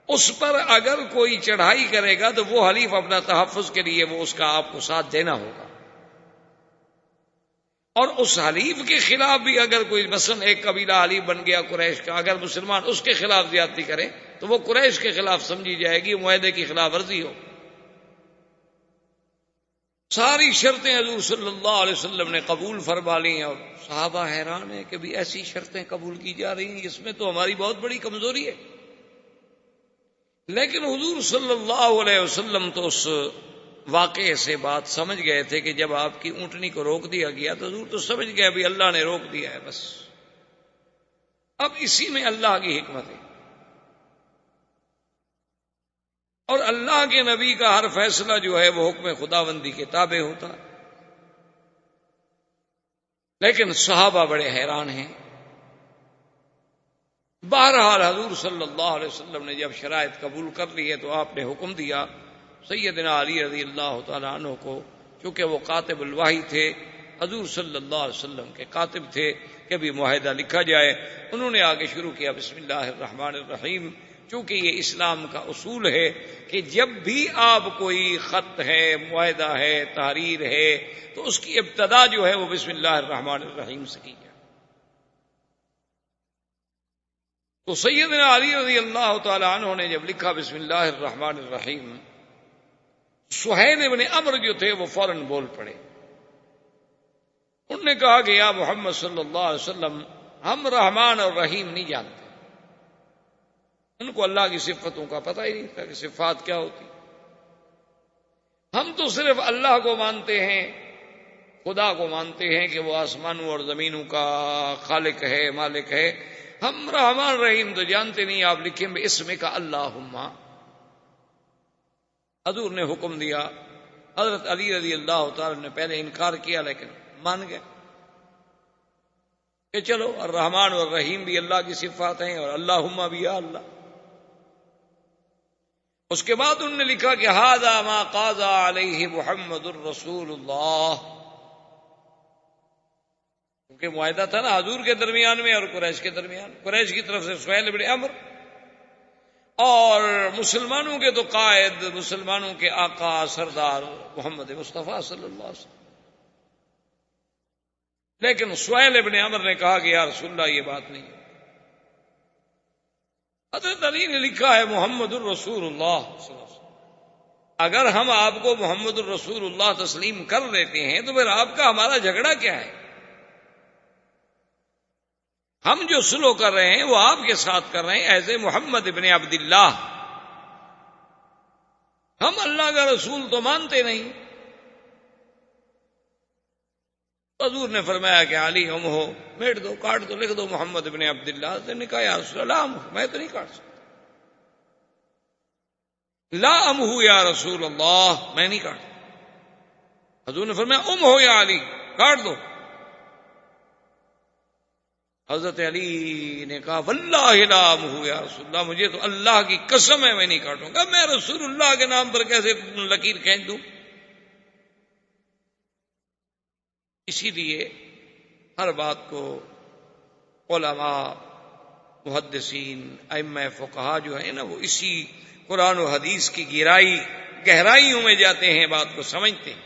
S2: اس پر اگر کوئی چڑھائی کرے گا تو وہ حلیف اپنا تحفظ کے لیے وہ اس کا آپ کو ساتھ دینا ہوگا. اور اس حلیف کے خلاف بھی اگر کوئی مثلا ایک قبیلہ حلیف بن گیا قریش کا، اگر مسلمان اس کے خلاف زیادتی کریں تو وہ قریش کے خلاف سمجھی جائے گی، معاہدے کی خلاف ورزی ہو. ساری شرطیں حضور صلی اللہ علیہ وسلم نے قبول فرما لی ہیں، اور صحابہ حیران ہیں کہ بھی ایسی شرطیں قبول کی جا رہی ہیں، اس میں تو ہماری بہت بڑی کمزوری ہے۔ لیکن حضور صلی اللہ علیہ وسلم تو اس واقعے سے بات سمجھ گئے تھے کہ جب آپ کی اونٹنی کو روک دیا گیا تو حضور تو سمجھ گئے بھی اللہ نے روک دیا ہے، بس اب اسی میں اللہ کی حکمت ہے، اور اللہ کے نبی کا ہر فیصلہ جو ہے وہ حکم خداوندی کے تابع ہوتا۔ لیکن صحابہ بڑے حیران ہیں۔ بہرحال حضور صلی اللہ علیہ وسلم نے جب شرائط قبول کر لی ہے تو آپ نے حکم دیا سیدنا علی رضی اللہ تعالیٰ عنہ کو، چونکہ وہ کاتب الوحی تھے، حضور صلی اللہ علیہ وسلم کے کاتب تھے، کہ بھی معاہدہ لکھا جائے۔ انہوں نے آگے شروع کیا بسم اللہ الرحمن الرحیم، چونکہ یہ اسلام کا اصول ہے کہ جب بھی آپ کوئی خط ہے، معاہدہ ہے، تحریر ہے، تو اس کی ابتدا جو ہے وہ بسم اللہ الرحمن الرحیم سے کی جائے۔ تو سیدنا علی رضی اللہ تعالی عنہ نے جب لکھا بسم اللہ الرحمن الرحیم، سہیل بن عمرو جو تھے وہ فوراً بول پڑے۔ انہوں نے کہا کہ یا محمد صلی اللہ علیہ وسلم، ہم رحمان اور رحیم نہیں جانتے۔ ان کو اللہ کی صفتوں کا پتہ ہی نہیں تھا کہ صفات کیا ہوتی۔ ہم تو صرف اللہ کو مانتے ہیں، خدا کو مانتے ہیں کہ وہ آسمانوں اور زمینوں کا خالق ہے، مالک ہے۔ ہم رحمان رحیم تو جانتے نہیں، آپ لکھیں بے اسم کا اللہم۔ حضور نے حکم دیا۔ حضرت علی رضی اللہ تعالی نے پہلے انکار کیا لیکن مان گئے کہ چلو الرحمن اور الرحیم بھی اللہ کی صفات ہیں، اور اللہم بھی یا اللہ۔ اس کے بعد انہوں نے لکھا کہ ھذا ما قاضى علیہ محمد الرسول اللہ، کیونکہ معاہدہ تھا نا حضور کے درمیان میں اور قریش کے درمیان، قریش کی طرف سے سہیل بن عمرو، اور مسلمانوں کے تو قائد، مسلمانوں کے آقا سردار محمد مصطفیٰ صلی اللہ علیہ وسلم۔ لیکن سہیل بن عمرو نے کہا کہ یا رسول اللہ یہ بات نہیں ہے۔ حضرت علی نے لکھا ہے محمد الرسول اللہ صلی اللہ علیہ وسلم۔ اگر ہم آپ کو محمد الرسول اللہ تسلیم کر لیتے ہیں تو پھر آپ کا ہمارا جھگڑا کیا ہے؟ ہم جو سلو کر رہے ہیں وہ آپ کے ساتھ کر رہے ہیں ایز اے محمد ابن عبداللہ۔ ہم اللہ کا رسول تو مانتے نہیں۔ حضور نے فرمایا کہ علی ہم ہو، میٹ دو، کاٹ دو، لکھ دو محمد ابن عبداللہ۔ سے نے کہا یا رسول اللہ میں تو نہیں کاٹ سکتا۔ لا ام ہو یا رسول اللہ، میں نہیں کاٹ۔ حضور نے فرمایا ہو یا علی، کاٹ دو۔ حضرت علی نے کہا واللہ لا ام ہو یا رسول اللہ، مجھے تو اللہ کی قسم ہے میں نہیں کاٹوں گا۔ میں رسول اللہ کے نام پر کیسے لکیر کھینچ دوں؟ اسی لیے ہر بات کو علماء، محدثین، ائمہ فقہا جو ہیں نا وہ اسی قرآن و حدیث کی گہرائیوں میں جاتے ہیں، بات کو سمجھتے ہیں۔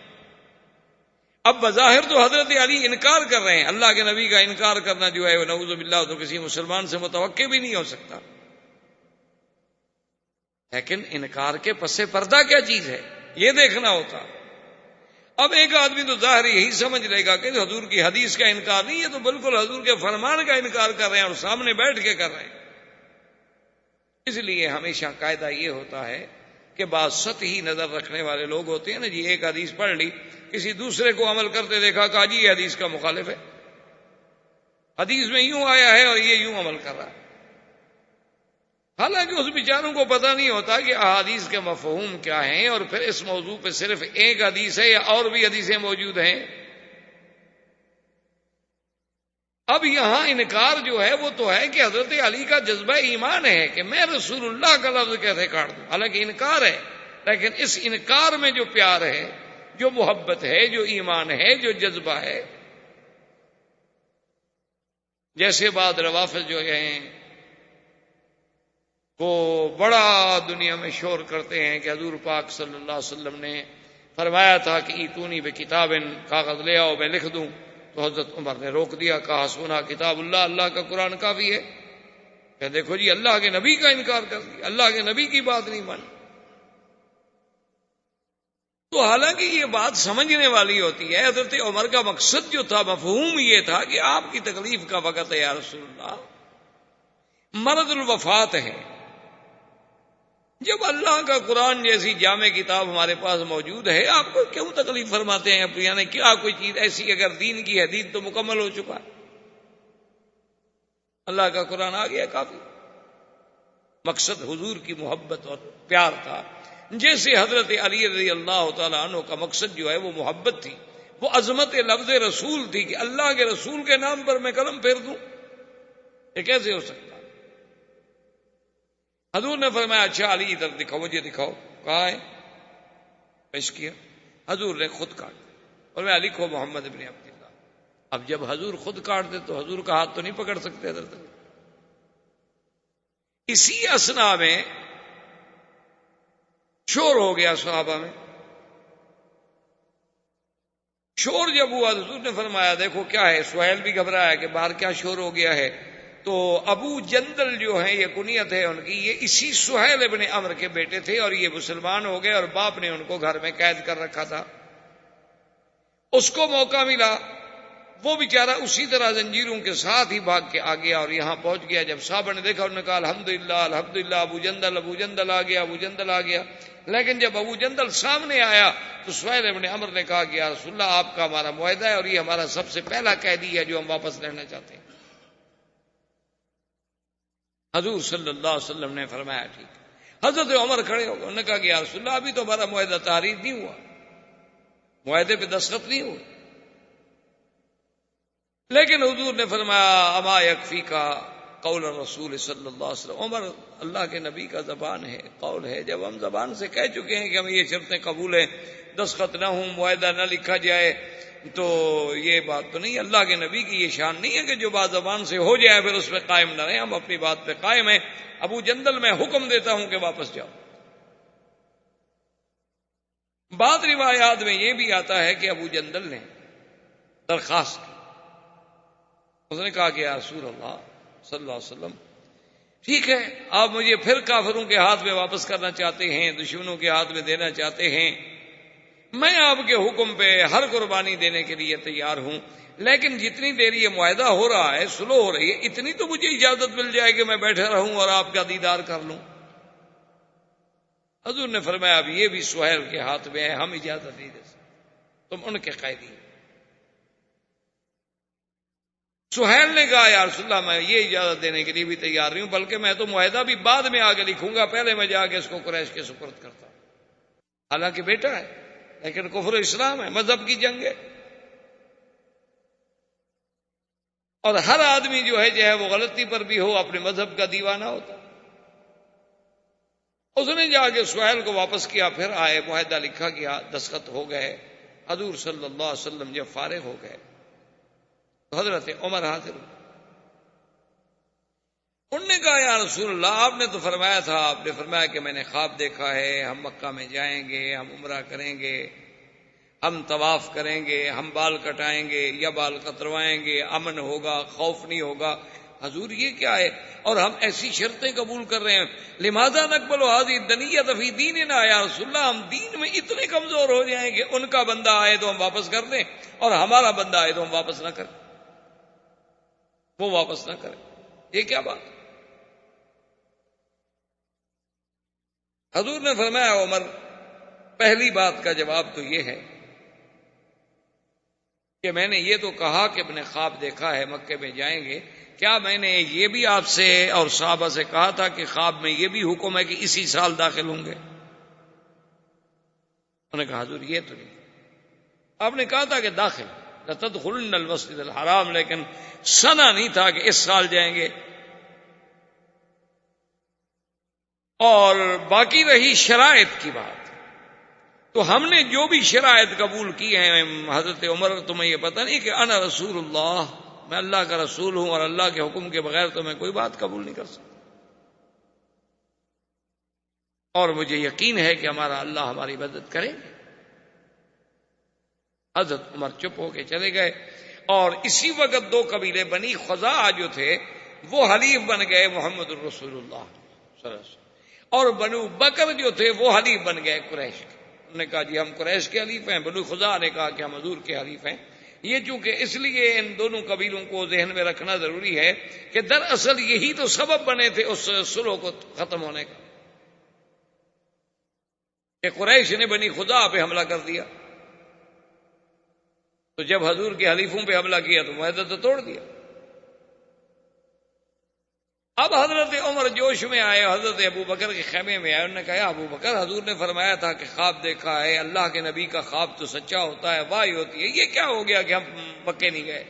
S2: اب بظاہر تو حضرت علی انکار کر رہے ہیں، اللہ کے نبی کا انکار کرنا جو ہے نعوذ باللہ تو کسی مسلمان سے متوقع بھی نہیں ہو سکتا۔ لیکن انکار کے پس پردہ کیا چیز ہے یہ دیکھنا ہوتا۔ اب ایک آدمی تو ظاہر یہی سمجھ لے گا کہ حضور کی حدیث کا انکار نہیں ہے، تو بالکل حضور کے فرمان کا انکار کر رہے ہیں اور سامنے بیٹھ کے کر رہے ہیں۔ اس لیے ہمیشہ قاعدہ یہ ہوتا ہے کہ بعض سطحی نظر رکھنے والے لوگ ہوتے ہیں نا جی، ایک حدیث پڑھ لی، کسی دوسرے کو عمل کرتے دیکھا، کہا جی یہ حدیث کا مخالف ہے، حدیث میں یوں آیا ہے اور یہ یوں عمل کر رہا ہے۔ حالانکہ اس بیچاروں کو پتہ نہیں ہوتا کہ احادیث کے مفہوم کیا ہیں، اور پھر اس موضوع پہ صرف ایک حدیث ہے یا اور بھی حدیثیں موجود ہیں۔ اب یہاں انکار جو ہے وہ تو ہے کہ حضرت علی کا جذبہ ایمان ہے کہ میں رسول اللہ کا لفظ کیسے کاٹ دوں، حالانکہ انکار ہے، لیکن اس انکار میں جو پیار ہے، جو محبت ہے، جو ایمان ہے، جو جذبہ ہے۔ جیسے بعض روافض جو ہیں وہ بڑا دنیا میں شور کرتے ہیں کہ حضور پاک صلی اللہ علیہ وسلم نے فرمایا تھا کہ ایتونی بکتاب، کاغذ لے آؤ میں لکھ دوں، تو حضرت عمر نے روک دیا، کہا سونا کتاب اللہ، اللہ کا قرآن کافی ہے۔ کہ دیکھو جی اللہ کے نبی کا انکار کر دیا، اللہ کے نبی کی بات نہیں مانی۔ تو حالانکہ یہ بات سمجھنے والی ہوتی ہے، حضرت عمر کا مقصد جو تھا، مفہوم یہ تھا کہ آپ کی تکلیف کا وقت ہے یا رسول اللہ، مرض الوفات ہے، جب اللہ کا قرآن جیسی جامع کتاب ہمارے پاس موجود ہے، آپ کو کیوں تکلیف فرماتے ہیں؟ یعنی کیا کوئی چیز ایسی اگر دین کی ہے، دین تو مکمل ہو چکا ہے، اللہ کا قرآن آ گیا کافی۔ مقصد حضور کی محبت اور پیار تھا، جیسے حضرت علی رضی اللہ تعالیٰ عنہ کا مقصد جو ہے وہ محبت تھی، وہ عظمت لفظ رسول تھی کہ اللہ کے رسول کے نام پر میں قلم پھیر دوں، یہ کیسے ہو سکتا؟ حضور نے فرمایا اچھا علی ادھر دکھاؤ، مجھے دکھاؤ، کہاں ہے؟ پیش کیا، حضور نے خود کاٹ اور میں لکھو محمد ابن عبداللہ۔ اب جب حضور خود کاٹ دے تو حضور کا ہاتھ تو نہیں پکڑ سکتے حضرت۔ اسی اسنا میں شور ہو گیا صحابہ میں، شور جب ہوا حضور نے فرمایا دیکھو کیا ہے، سہیل بھی گھبرایا کہ باہر کیا شور ہو گیا ہے، تو ابو جندل جو ہیں، یہ کنیت ہے ان کی، یہ اسی سہیل ابن عمر کے بیٹے تھے اور یہ مسلمان ہو گئے اور باپ نے ان کو گھر میں قید کر رکھا تھا۔ اس کو موقع ملا، وہ بیچارہ اسی طرح زنجیروں کے ساتھ ہی بھاگ کے آ گیا اور یہاں پہنچ گیا۔ جب صحابہ نے دیکھا انہوں نے کہا الحمدللہ الحمدللہ، ابو جندل آ گیا، ابو جندل آ گیا۔ لیکن جب ابو جندل سامنے آیا تو سہیل ابن عمر نے کہا کہ یا رسول اللہ آپ کا ہمارا معاہدہ ہے اور یہ ہمارا سب سے پہلا قیدی ہے جو ہم واپس لینا چاہتے ہیں۔ حضور صلی اللہ علیہ وسلم نے فرمایا ٹھیک۔ حضرت عمر کھڑے ہو گئے، انہوں نے کہا کہ یا رسول اللہ ابھی تو ہمارا معاہدہ تحریر نہیں ہوا، معاہدے پہ دستخط نہیں ہوئے۔ لیکن حضور نے فرمایا اما یکفی کا قول الرسول صلی اللہ علیہ وسلم، عمر اللہ کے نبی کا زبان ہے، قول ہے، جب ہم زبان سے کہہ چکے ہیں کہ ہمیں یہ شرطیں قبول ہیں، دستخط نہ ہوں، معاہدہ نہ لکھا جائے، تو یہ بات تو نہیں، اللہ کے نبی کی یہ شان نہیں ہے کہ جو بات زبان سے ہو جائے پھر اس پہ قائم نہ رہیں، ہم اپنی بات پہ قائم ہیں۔ ابو جندل میں حکم دیتا ہوں کہ واپس جاؤ۔ بعض روایات میں یہ بھی آتا ہے کہ ابو جندل نے درخواست کی، اس نے کہا کہ یا رسول اللہ صلی اللہ علیہ وسلم ٹھیک ہے، آپ مجھے پھر کافروں کے ہاتھ میں واپس کرنا چاہتے ہیں، دشمنوں کے ہاتھ میں دینا چاہتے ہیں، میں آپ کے حکم پہ ہر قربانی دینے کے لیے تیار ہوں، لیکن جتنی دیر یہ معاہدہ ہو رہا ہے، سلو ہو رہی ہے، اتنی تو مجھے اجازت مل جائے کہ میں بیٹھا رہوں اور آپ کا دیدار کر لوں۔ حضور نے فرمایا اب یہ بھی سہیل کے ہاتھ میں ہے، ہم اجازت نہیں دے سکتے، تم ان کے قیدی۔ سہیل نے کہا یا رسول اللہ میں یہ اجازت دینے کے لیے بھی تیار نہیں ہوں، بلکہ میں تو معاہدہ بھی بعد میں آگے لکھوں گا، پہلے میں جا کے اس کو قریش کے سپرد کرتا ہوں۔ حالانکہ بیٹا ہے لیکن کفر اسلام ہے، مذہب کی جنگ ہے، اور ہر آدمی جو ہے چاہے وہ غلطی پر بھی ہو اپنے مذہب کا دیوانہ ہوتا۔ اس نے جا کے سہیل کو واپس کیا، پھر آئے، معاہدہ لکھا گیا، دستخط ہو گئے۔ حضور صلی اللہ علیہ وسلم جب فارغ ہو گئے تو حضرت عمر حاضر ہوئے، انہوں نے کہا یا رسول اللہ آپ نے تو فرمایا تھا، آپ نے فرمایا کہ میں نے خواب دیکھا ہے، ہم مکہ میں جائیں گے، ہم عمرہ کریں گے، ہم طواف کریں گے، ہم بال کٹائیں گے یا بال کتروائیں گے، امن ہوگا، خوف نہیں ہوگا۔ حضور یہ کیا ہے؟ اور ہم ایسی شرطیں قبول کر رہے ہیں، لماذا نقبل هذه الدنیۃ فی دیننا، یا رسول اللہ ہم دین میں اتنے کمزور ہو جائیں کہ ان کا بندہ آئے تو ہم واپس کر دیں اور ہمارا بندہ آئے تو ہم واپس نہ کریں، وہ واپس نہ کریں، یہ کیا بات؟ حضور نے فرمایا عمر پہلی بات کا جواب تو یہ ہے کہ میں نے یہ تو کہا کہ میں نے خواب دیکھا ہے مکے میں جائیں گے، کیا میں نے یہ بھی آپ سے اور صحابہ سے کہا تھا کہ خواب میں یہ بھی حکم ہے کہ اسی سال داخل ہوں گے؟ انہوں نے کہا حضور یہ تو نہیں، آپ نے کہا تھا کہ داخل لتدخلن المسجد الحرام، لیکن سنا نہیں تھا کہ اس سال جائیں گے۔ اور باقی رہی شرائط کی بات، تو ہم نے جو بھی شرائط قبول کی ہیں حضرت عمر، تمہیں یہ پتہ نہیں کہ انا رسول اللہ، میں اللہ کا رسول ہوں اور اللہ کے حکم کے بغیر تو میں کوئی بات قبول نہیں کر سکتا، اور مجھے یقین ہے کہ ہمارا اللہ ہماری مدد کرے گا۔ حضرت عمر چپ ہو کے چلے گئے، اور اسی وقت دو قبیلے بنی خزاعہ جو تھے وہ حلیف بن گئے محمد الرسول اللہ صلی اللہ علیہ وسلم، اور بنو بکر جو تھے وہ حلیف بن گئے قریش کے۔ انہوں نے کہا جی ہم قریش کے حلیف ہیں. بنو خزاعہ نے کہا کہ ہم حضور کے حلیف ہیں. یہ چونکہ اس لیے ان دونوں قبیلوں کو ذہن میں رکھنا ضروری ہے کہ دراصل یہی تو سبب بنے تھے اس صلح کو ختم ہونے کا، کہ قریش نے بنی خزاعہ پہ حملہ کر دیا. تو جب حضور کے حلیفوں پہ حملہ کیا تو معاہدہ تو توڑ دیا. اب حضرت عمر جوش میں آئے، حضرت ابو بکر کے خیمے میں آئے. انہوں نے کہا ابو بکر، حضور نے فرمایا تھا کہ خواب دیکھا ہے، اللہ کے نبی کا خواب تو سچا ہوتا ہے، واہی ہوتی ہے، یہ کیا ہو گیا کہ ہم پکے نہیں گئے؟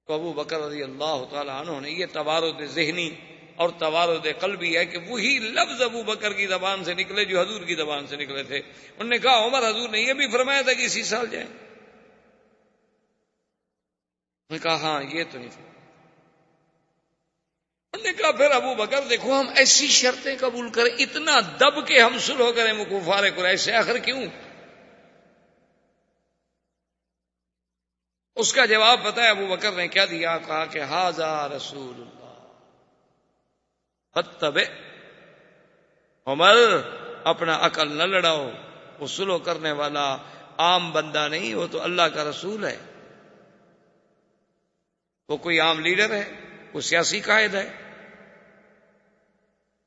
S2: تو ابو بکر رضی اللہ تعالی عنہ نے، یہ توارد ذہنی اور توارد قلبی ہے کہ وہی لفظ ابو بکر کی زبان سے نکلے جو حضور کی زبان سے نکلے تھے. انہوں نے کہا عمر، حضور نے یہ بھی فرمایا تھا کہ اسی سال جائیں؟ انہوں نے کہا ہاں یہ تو نہیں تھا. انہوں نے کہا پھر ابو بکر دیکھو، ہم ایسی شرطیں قبول کریں، اتنا دب کے ہم صلح کریں کفار قریش سے، آخر کیوں؟ اس کا جواب پتہ ہے ابو بکر نے کیا دیا؟ کہا کہ ھذا رسول اللہ فاتبع. عمر، اپنا عقل نہ لڑاؤ، وہ صلح کرنے والا عام بندہ نہیں، وہ تو اللہ کا رسول ہے. وہ کوئی عام لیڈر ہے، کوئی سیاسی قائد ہے،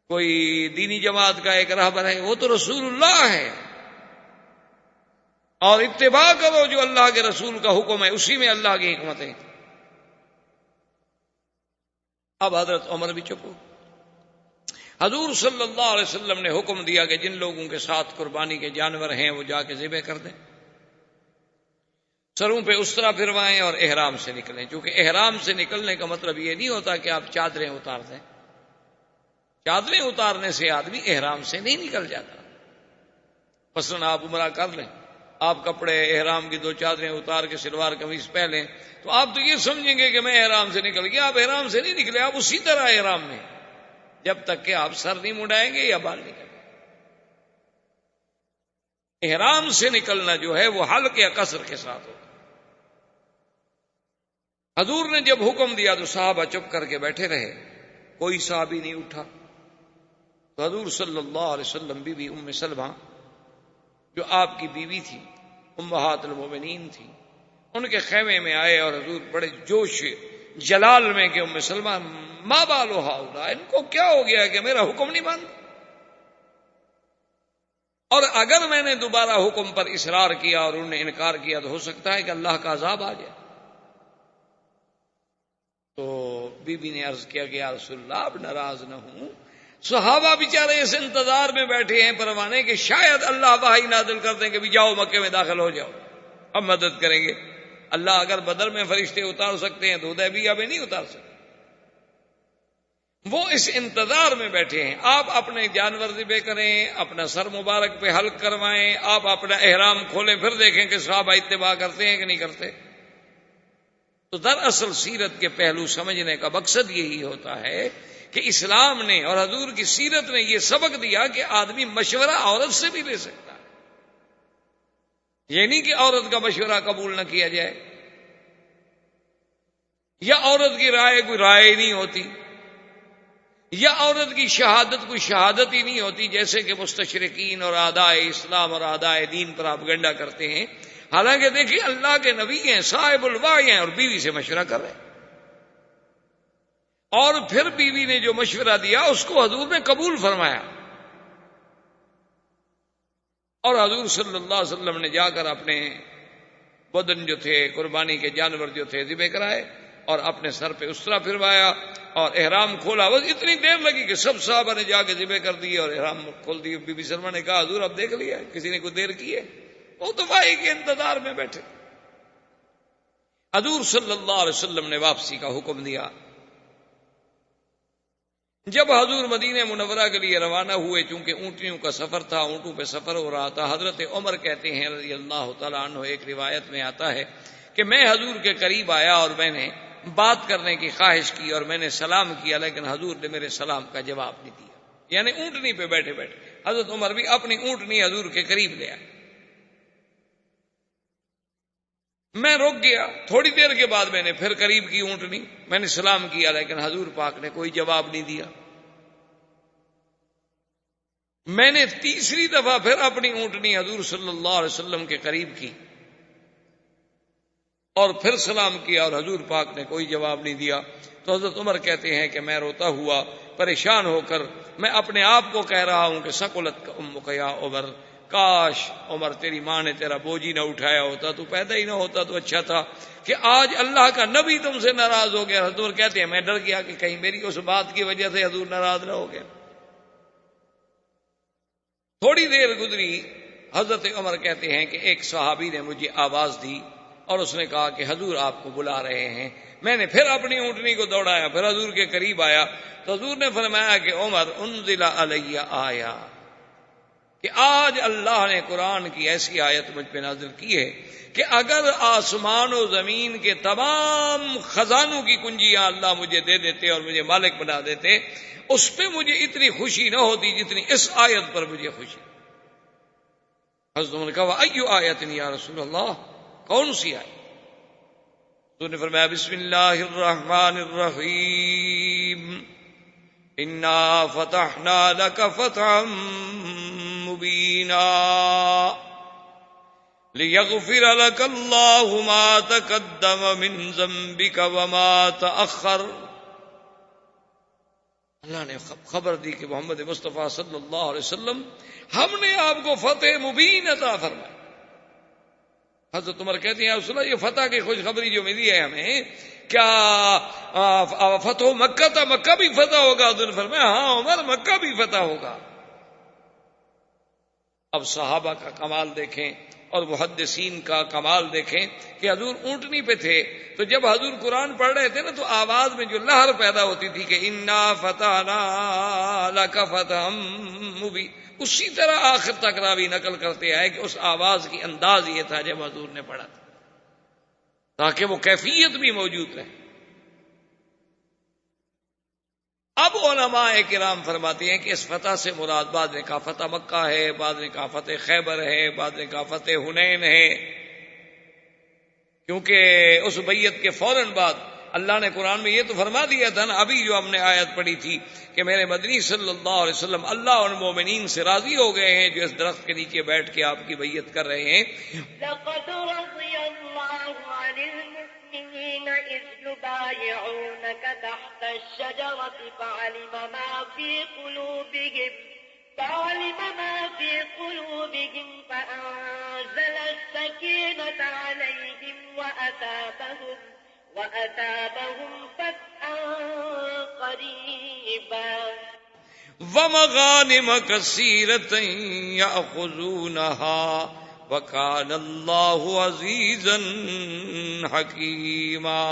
S2: کوئی دینی جماعت کا ایک رہبر ہے، وہ تو رسول اللہ ہے. اور اتباع کرو جو اللہ کے رسول کا حکم ہے، اسی میں اللہ کی حکمت ہے. اب حضرت عمر بھی چپ ہو. حضور صلی اللہ علیہ وسلم نے حکم دیا کہ جن لوگوں کے ساتھ قربانی کے جانور ہیں وہ جا کے ذبح کر دیں، سروں پہ اسرا پھروائیں اور احرام سے نکلیں. چونکہ احرام سے نکلنے کا مطلب یہ نہیں ہوتا کہ آپ چادریں اتار دیں. چادریں اتارنے سے آدمی احرام سے نہیں نکل جاتا. مثلاً آپ عمرہ کر لیں، آپ کپڑے احرام کی 2 چادریں اتار کے شلوار قمیض پہنیں تو آپ تو یہ سمجھیں گے کہ میں احرام سے نکل گیا. آپ احرام سے نہیں نکلے، آپ اسی طرح احرام میں، جب تک کہ آپ سر نہیں مڈائیں گے یا بال نہیں کریں. احرام سے نکلنا جو ہے وہ حلق یا قصر کے ساتھ ہوتا. حضور نے جب حکم دیا تو صحابہ چپ کر کے بیٹھے رہے، کوئی صحابی نہیں اٹھا. تو حضور صلی اللہ علیہ وسلم بی بی ام سلمہ جو آپ کی بیوی تھی، امہات المومنین تھی، ان کے خیمے میں آئے اور حضور بڑے جوش جلال میں کہ ام سلمہ ما بال ہؤلاء، ان کو کیا ہو گیا کہ میرا حکم نہیں مانتے؟ اور اگر میں نے دوبارہ حکم پر اصرار کیا اور انہوں نے انکار کیا تو ہو سکتا ہے کہ اللہ کا عذاب آ جائے. تو بی بی نے عرض کیا کہ یا رسول اللہ اب ناراض نہ ہوں، صحابہ بیچارے اس انتظار میں بیٹھے ہیں پروانے کہ شاید اللہ وحی نازل کر دیں کہ بھی جاؤ مکے میں داخل ہو جاؤ، اب مدد کریں گے. اللہ اگر بدر میں فرشتے اتار سکتے ہیں تو حدیبیہ میں نہیں اتار سکتے. وہ اس انتظار میں بیٹھے ہیں. آپ اپنے جانور ذبح کریں، اپنا سر مبارک پہ حلق کروائیں، آپ اپنا احرام کھولیں، پھر دیکھیں کہ صحابہ اتباع کرتے ہیں کہ نہیں کرتے. تو دراصل سیرت کے پہلو سمجھنے کا مقصد یہی ہوتا ہے کہ اسلام نے اور حضور کی سیرت نے یہ سبق دیا کہ آدمی مشورہ عورت سے بھی لے سکتا ہے. یہ نہیں کہ عورت کا مشورہ قبول نہ کیا جائے، یا عورت کی رائے کوئی رائے نہیں ہوتی، یا عورت کی شہادت کوئی شہادت ہی نہیں ہوتی، جیسے کہ مستشرقین اور اعدائے اسلام اور اعدائے دین پر پروپیگنڈا کرتے ہیں. حالانکہ دیکھیے اللہ کے نبی ہیں، صاحب الوحی ہیں، اور بیوی سے مشورہ کر رہے ہیں. اور پھر بیوی نے جو مشورہ دیا اس کو حضور نے قبول فرمایا، اور حضور صلی اللہ علیہ وسلم نے جا کر اپنے بدن جو تھے، قربانی کے جانور جو تھے ذبح کرائے اور اپنے سر پہ اسرا پھروایا اور احرام کھولا. بس اتنی دیر لگی کہ سب صحابہ نے جا کے ذبح کر دی اور احرام کھول دی. بی بی سلمہ نے کہا حضور اب دیکھ لیا، کسی نے کوئی دیر کی ہے؟ وہ تو بھائی کے انتظار میں بیٹھے. حضور صلی اللہ علیہ وسلم نے واپسی کا حکم دیا. جب حضور مدینہ منورہ کے لیے روانہ ہوئے، چونکہ اونٹنیوں کا سفر تھا، اونٹوں پہ سفر ہو رہا تھا، حضرت عمر کہتے ہیں رضی اللہ تعالیٰ عنہ، ایک روایت میں آتا ہے کہ میں حضور کے قریب آیا اور میں نے بات کرنے کی خواہش کی اور میں نے سلام کیا، لیکن حضور نے میرے سلام کا جواب نہیں دیا. یعنی اونٹنی پہ بیٹھے بیٹھے حضرت عمر بھی اپنی اونٹنی حضور کے قریب لے آئے. میں رک گیا، تھوڑی دیر کے بعد میں نے پھر قریب کی اونٹنی، میں نے سلام کیا، لیکن حضور پاک نے کوئی جواب نہیں دیا. میں نے تیسری دفعہ پھر اپنی اونٹنی حضور صلی اللہ علیہ وسلم کے قریب کی اور پھر سلام کیا اور حضور پاک نے کوئی جواب نہیں دیا. تو حضرت عمر کہتے ہیں کہ میں روتا ہوا پریشان ہو کر میں اپنے آپ کو کہہ رہا ہوں کہ ثقلت امک یا عمر، کاش عمر تیری ماں نے تیرا بوجھ نہ اٹھایا ہوتا، تو پیدا ہی نہ ہوتا تو اچھا تھا کہ آج اللہ کا نبی تم سے ناراض ہو گیا. حضور کہتے ہیں میں ڈر گیا کہ کہیں میری اس بات کی وجہ سے حضور ناراض نہ ہو گیا. تھوڑی دیر گزری، حضرت عمر کہتے ہیں کہ ایک صحابی نے مجھے آواز دی اور اس نے کہا کہ حضور آپ کو بلا رہے ہیں. میں نے پھر اپنی اونٹنی کو دوڑایا، پھر حضور کے قریب آیا تو حضور نے فرمایا کہ عمر انزل علی آیا، کہ آج اللہ نے قرآن کی ایسی آیت مجھ پہ نازل کی ہے کہ اگر آسمان و زمین کے تمام خزانوں کی کنجیاں اللہ مجھے دے دیتے اور مجھے مالک بنا دیتے، اس پہ مجھے اتنی خوشی نہ ہوتی جتنی اس آیت پر مجھے خوشی. حضرت عمر نے کہا ایو آیت یا رسول اللہ، کون سی آیت؟ تو نے فرمایا بسم اللہ الرحمن الرحیم انا فتحنا لک فتحا مبینا لیغفر لک اللہ ما تقدم من ذنبک وما تأخر. اللہ نے خبر دی کہ محمد مصطفیٰ صلی اللہ علیہ وسلم ہم نے آپ کو فتح مبین عطا فرمائی. حضرت عمر کہتے ہیں رسول اللہ یہ فتح کی خوشخبری جو ملی ہے ہمیں، کیا فتح مکہ تھا، مکہ بھی فتح ہوگا؟ حضور نے فرمایا ہاں عمر مکہ بھی فتح ہوگا. اب صحابہ کا کمال دیکھیں اور محدثین کا کمال دیکھیں کہ حضور اونٹنی پہ تھے تو جب حضور قرآن پڑھ رہے تھے نا تو آواز میں جو لہر پیدا ہوتی تھی کہ انا فتحنا لک فتحا مبینا، اسی طرح آخر تک راوی نقل کرتے آئے کہ اس آواز کی انداز یہ تھا جب حضور نے پڑھا تھا، تاکہ وہ کیفیت بھی موجود رہے. اب علماء کرام فرماتے ہیں کہ اس فتح سے مراد بعض نے کہا فتح مکہ ہے، بعض نے کہا فتح خیبر ہے، بعض نے کہا فتح حنین ہے، کیونکہ اس بیعت کے فوراً بعد اللہ نے قرآن میں یہ تو فرما دیا تھا نا، ابھی جو ہم نے آیت پڑھی تھی کہ میرے مدنی صلی اللہ علیہ وسلم اللہ اور مومنین سے راضی ہو گئے ہیں جو اس درخت کے نیچے بیٹھ کے آپ کی بیعت کر رہے ہیں.
S3: لقد رضي الله عن المؤمنين إذ يبايعونك تحت الشجرة فعلم ما في قلوبهم فأنزل السكينة عليهم وأثابهم فتحا قريبا
S2: ومغانم كثيرة يأخذونها وكان الله عزيزا حكيما.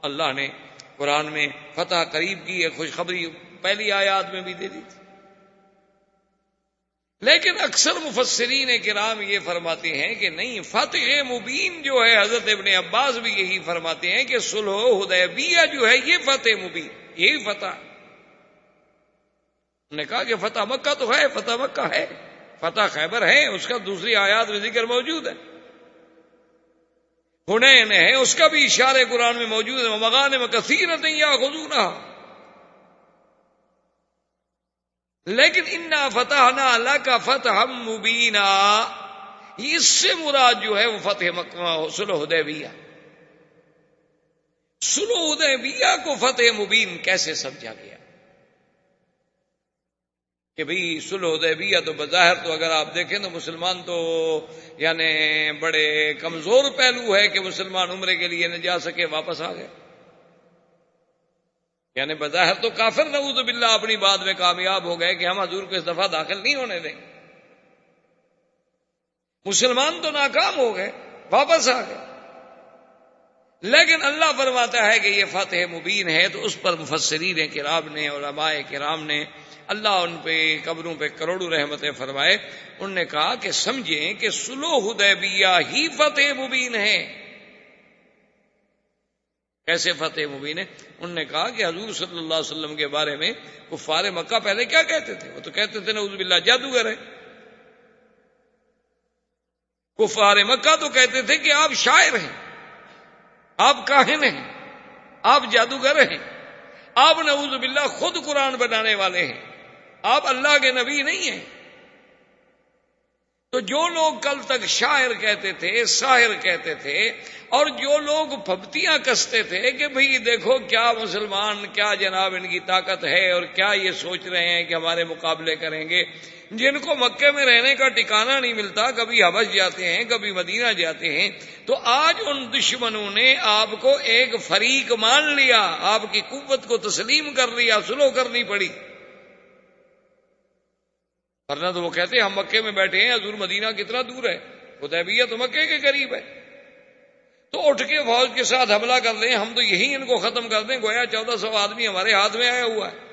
S2: اللہ نے قرآن میں فتح قریب کی ایک خوشخبری پہلی آیات میں بھی دے دی تھی، لیکن اکثر مفسرین کرام یہ فرماتے ہیں کہ نہیں، فتح مبین جو ہے حضرت ابن عباس بھی یہی فرماتے ہیں کہ صلح حدیبیہ جو ہے یہ فتح مبین، یہی فتح. انہوں نے کہا کہ فتح مکہ تو ہے، فتح مکہ ہے، فتح خیبر ہے، اس کا دوسری آیات میں ذکر موجود ہے، حنین ہے، اس کا بھی اشارے قرآن میں موجود ہے، ومغانم کثیرۃ یاخذونها. لیکن انا فتحنا لک فتحا مبینا، اس سے مراد جو ہے وہ فتح مکہ صلح حدیبیہ. صلح حدیبیہ کو فتح مبین کیسے سمجھا گیا کہ بھئی صلح حدیبیہ تو بظاہر تو اگر آپ دیکھیں تو مسلمان تو یعنی بڑے کمزور پہلو ہے کہ مسلمان عمرے کے لیے نہ جا سکے، واپس آ گئے، یعنی بظاہر تو کافر نعوذ باللہ اپنی بات میں کامیاب ہو گئے کہ ہم حضور کو اس دفعہ داخل نہیں ہونے دیں. مسلمان تو ناکام ہو گئے، واپس آ گئے. لیکن اللہ فرماتا ہے کہ یہ فتح مبین ہے، تو اس پر مفسرین کرام نے، علماء کرام نے، اللہ ان پہ قبروں پہ کروڑوں رحمتیں فرمائے، انہوں نے کہا کہ سمجھیں کہ صلح حدیبیہ ہی فتح مبین ہے. کیسے فتح مبین ہے؟ انہوں نے کہا کہ حضور صلی اللہ علیہ وسلم کے بارے میں کفار مکہ پہلے کیا کہتے تھے؟ وہ تو کہتے تھے نعوذ باللہ جادوگر ہے. کفار مکہ تو کہتے تھے کہ آپ شاعر ہیں، آپ کاہن ہیں، آپ جادوگر ہیں، آپ نعوذ باللہ خود قرآن بنانے والے ہیں. آپ اللہ کے نبی نہیں ہیں۔ تو جو لوگ کل تک شاعر کہتے تھے، ساحر کہتے تھے، اور جو لوگ پھپتیاں کستے تھے کہ بھئی دیکھو کیا مسلمان، کیا جناب ان کی طاقت ہے، اور کیا یہ سوچ رہے ہیں کہ ہمارے مقابلے کریں گے، جن کو مکے میں رہنے کا ٹھکانہ نہیں ملتا، کبھی حبش جاتے ہیں، کبھی مدینہ جاتے ہیں، تو آج ان دشمنوں نے آپ کو ایک فریق مان لیا، آپ کی قوت کو تسلیم کر لیا، سلو کرنی پڑی۔ ورنہ تو وہ کہتے ہیں ہم مکے میں بیٹھے ہیں، حضور مدینہ کتنا دور ہے، حدیبیہ تو مکے کے قریب ہے، تو اٹھ کے فوج کے ساتھ حملہ کر لیں، ہم تو یہی ان کو ختم کر دیں، گویا 1400 آدمی ہمارے ہاتھ میں آیا ہوا ہے۔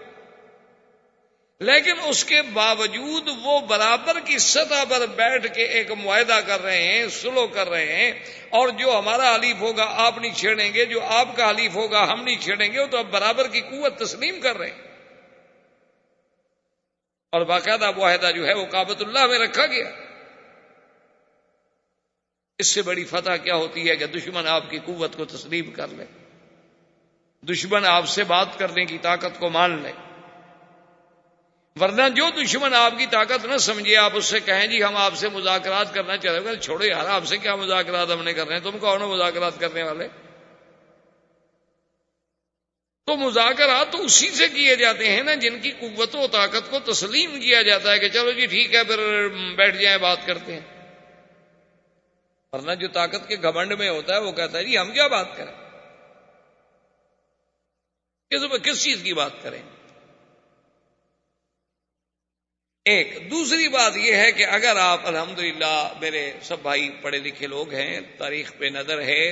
S2: لیکن اس کے باوجود وہ برابر کی سطح پر بیٹھ کے ایک معاہدہ کر رہے ہیں، سلو کر رہے ہیں، اور جو ہمارا حلیف ہوگا آپ نہیں چھیڑیں گے، جو آپ کا حلیف ہوگا ہم نہیں چھیڑیں گے، وہ تو اب برابر کی قوت تسلیم کر رہے ہیں۔ اور باقاعدہ معاہدہ جو ہے وہ کعبۃ اللہ میں رکھا گیا۔ اس سے بڑی فتح کیا ہوتی ہے کہ دشمن آپ کی قوت کو تسلیم کر لے، دشمن آپ سے بات کرنے کی طاقت کو مان لے۔ ورنہ جو دشمن آپ کی طاقت نہ سمجھے، آپ اس سے کہیں جی ہم آپ سے مذاکرات کرنا چاہتے ہیں، چھوڑو یار آپ سے کیا مذاکرات ہم نے کرنے ہیں، تم کون ہو مذاکرات کرنے والے؟ تو مذاکرات تو اسی سے کیے جاتے ہیں نا جن کی قوت و طاقت کو تسلیم کیا جاتا ہے کہ چلو جی ٹھیک ہے پھر بیٹھ جائیں بات کرتے ہیں۔ ورنہ جو طاقت کے گھمنڈ میں ہوتا ہے وہ کہتا ہے جی ہم کیا بات کریں، کس چیز کی بات کریں۔ ایک دوسری بات یہ ہے کہ اگر آپ الحمدللہ میرے سب بھائی پڑھے لکھے لوگ ہیں، تاریخ پہ نظر ہے،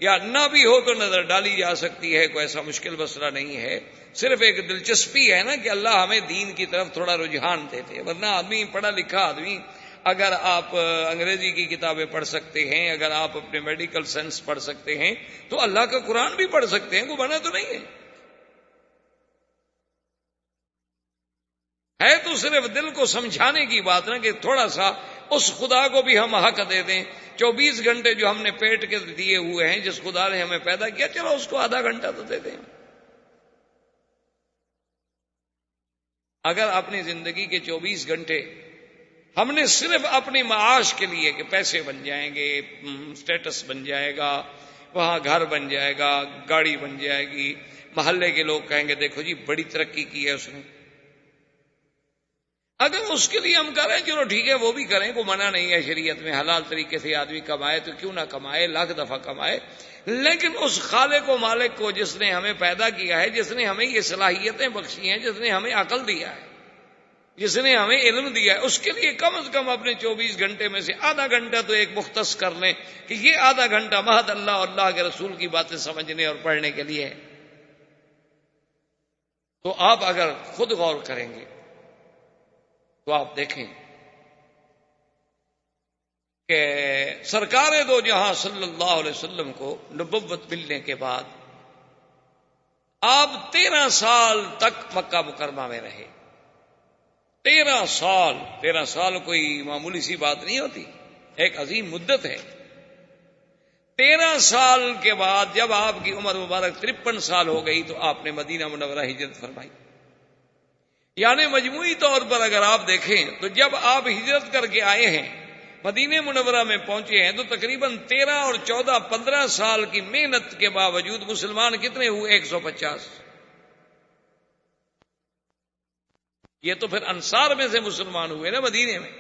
S2: یا نہ بھی ہو تو نظر ڈالی جا سکتی ہے، کوئی ایسا مشکل مسئلہ نہیں ہے، صرف ایک دلچسپی ہے نا کہ اللہ ہمیں دین کی طرف تھوڑا رجحان دیتے۔ ورنہ آدمی پڑھا لکھا آدمی، اگر آپ انگریزی کی کتابیں پڑھ سکتے ہیں، اگر آپ اپنے میڈیکل سائنس پڑھ سکتے ہیں، تو اللہ کا قرآن بھی پڑھ سکتے ہیں، کوئی منع تو نہیں ہے تو صرف دل کو سمجھانے کی بات نا کہ تھوڑا سا اس خدا کو بھی ہم حق دے دیں۔ 24 گھنٹے جو ہم نے پیٹ کے دیے ہوئے ہیں، جس خدا نے ہمیں پیدا کیا، چلو اس کو آدھا گھنٹہ تو دے دیں۔ اگر اپنی زندگی کے 24 گھنٹے ہم نے صرف اپنی معاش کے لیے کہ پیسے بن جائیں گے، سٹیٹس بن جائے گا، وہاں گھر بن جائے گا، گاڑی بن جائے گی، محلے کے لوگ کہیں گے دیکھو جی بڑی ترقی کی ہے اس نے، اگر اس کے لیے ہم کریں چلو ٹھیک ہے وہ بھی کریں، کوئی منع نہیں ہے شریعت میں، حلال طریقے سے آدمی کمائے تو کیوں نہ کمائے، لاکھ دفعہ کمائے، لیکن اس خالق و مالک کو جس نے ہمیں پیدا کیا ہے، جس نے ہمیں یہ صلاحیتیں بخشی ہیں، جس نے ہمیں عقل دیا ہے، جس نے ہمیں علم دیا ہے، اس کے لیے کم از کم اپنے 24 گھنٹے میں سے آدھا گھنٹہ تو ایک مختص کر لیں کہ یہ آدھا گھنٹہ محض اللہ اور اللہ کے رسول کی باتیں سمجھنے اور پڑھنے کے لیے ہے۔ تو آپ اگر خود غور کریں گے تو آپ دیکھیں کہ سرکار دو جہاں صلی اللہ علیہ وسلم کو نبوت ملنے کے بعد آپ 13 سال تک مکہ مکرمہ میں رہے۔ 13 سال کوئی معمولی سی بات نہیں ہوتی، ایک عظیم مدت ہے۔ 13 سال کے بعد جب آپ کی عمر مبارک 53 سال ہو گئی تو آپ نے مدینہ منورہ ہجرت فرمائی۔ یعنی مجموعی طور پر اگر آپ دیکھیں تو جب آپ ہجرت کر کے آئے ہیں، مدینہ منورہ میں پہنچے ہیں، تو تقریباً 13 اور 14 15 سال کی محنت کے باوجود مسلمان کتنے ہوئے؟ 150۔ یہ تو پھر انصار میں سے مسلمان ہوئے نا مدینے میں۔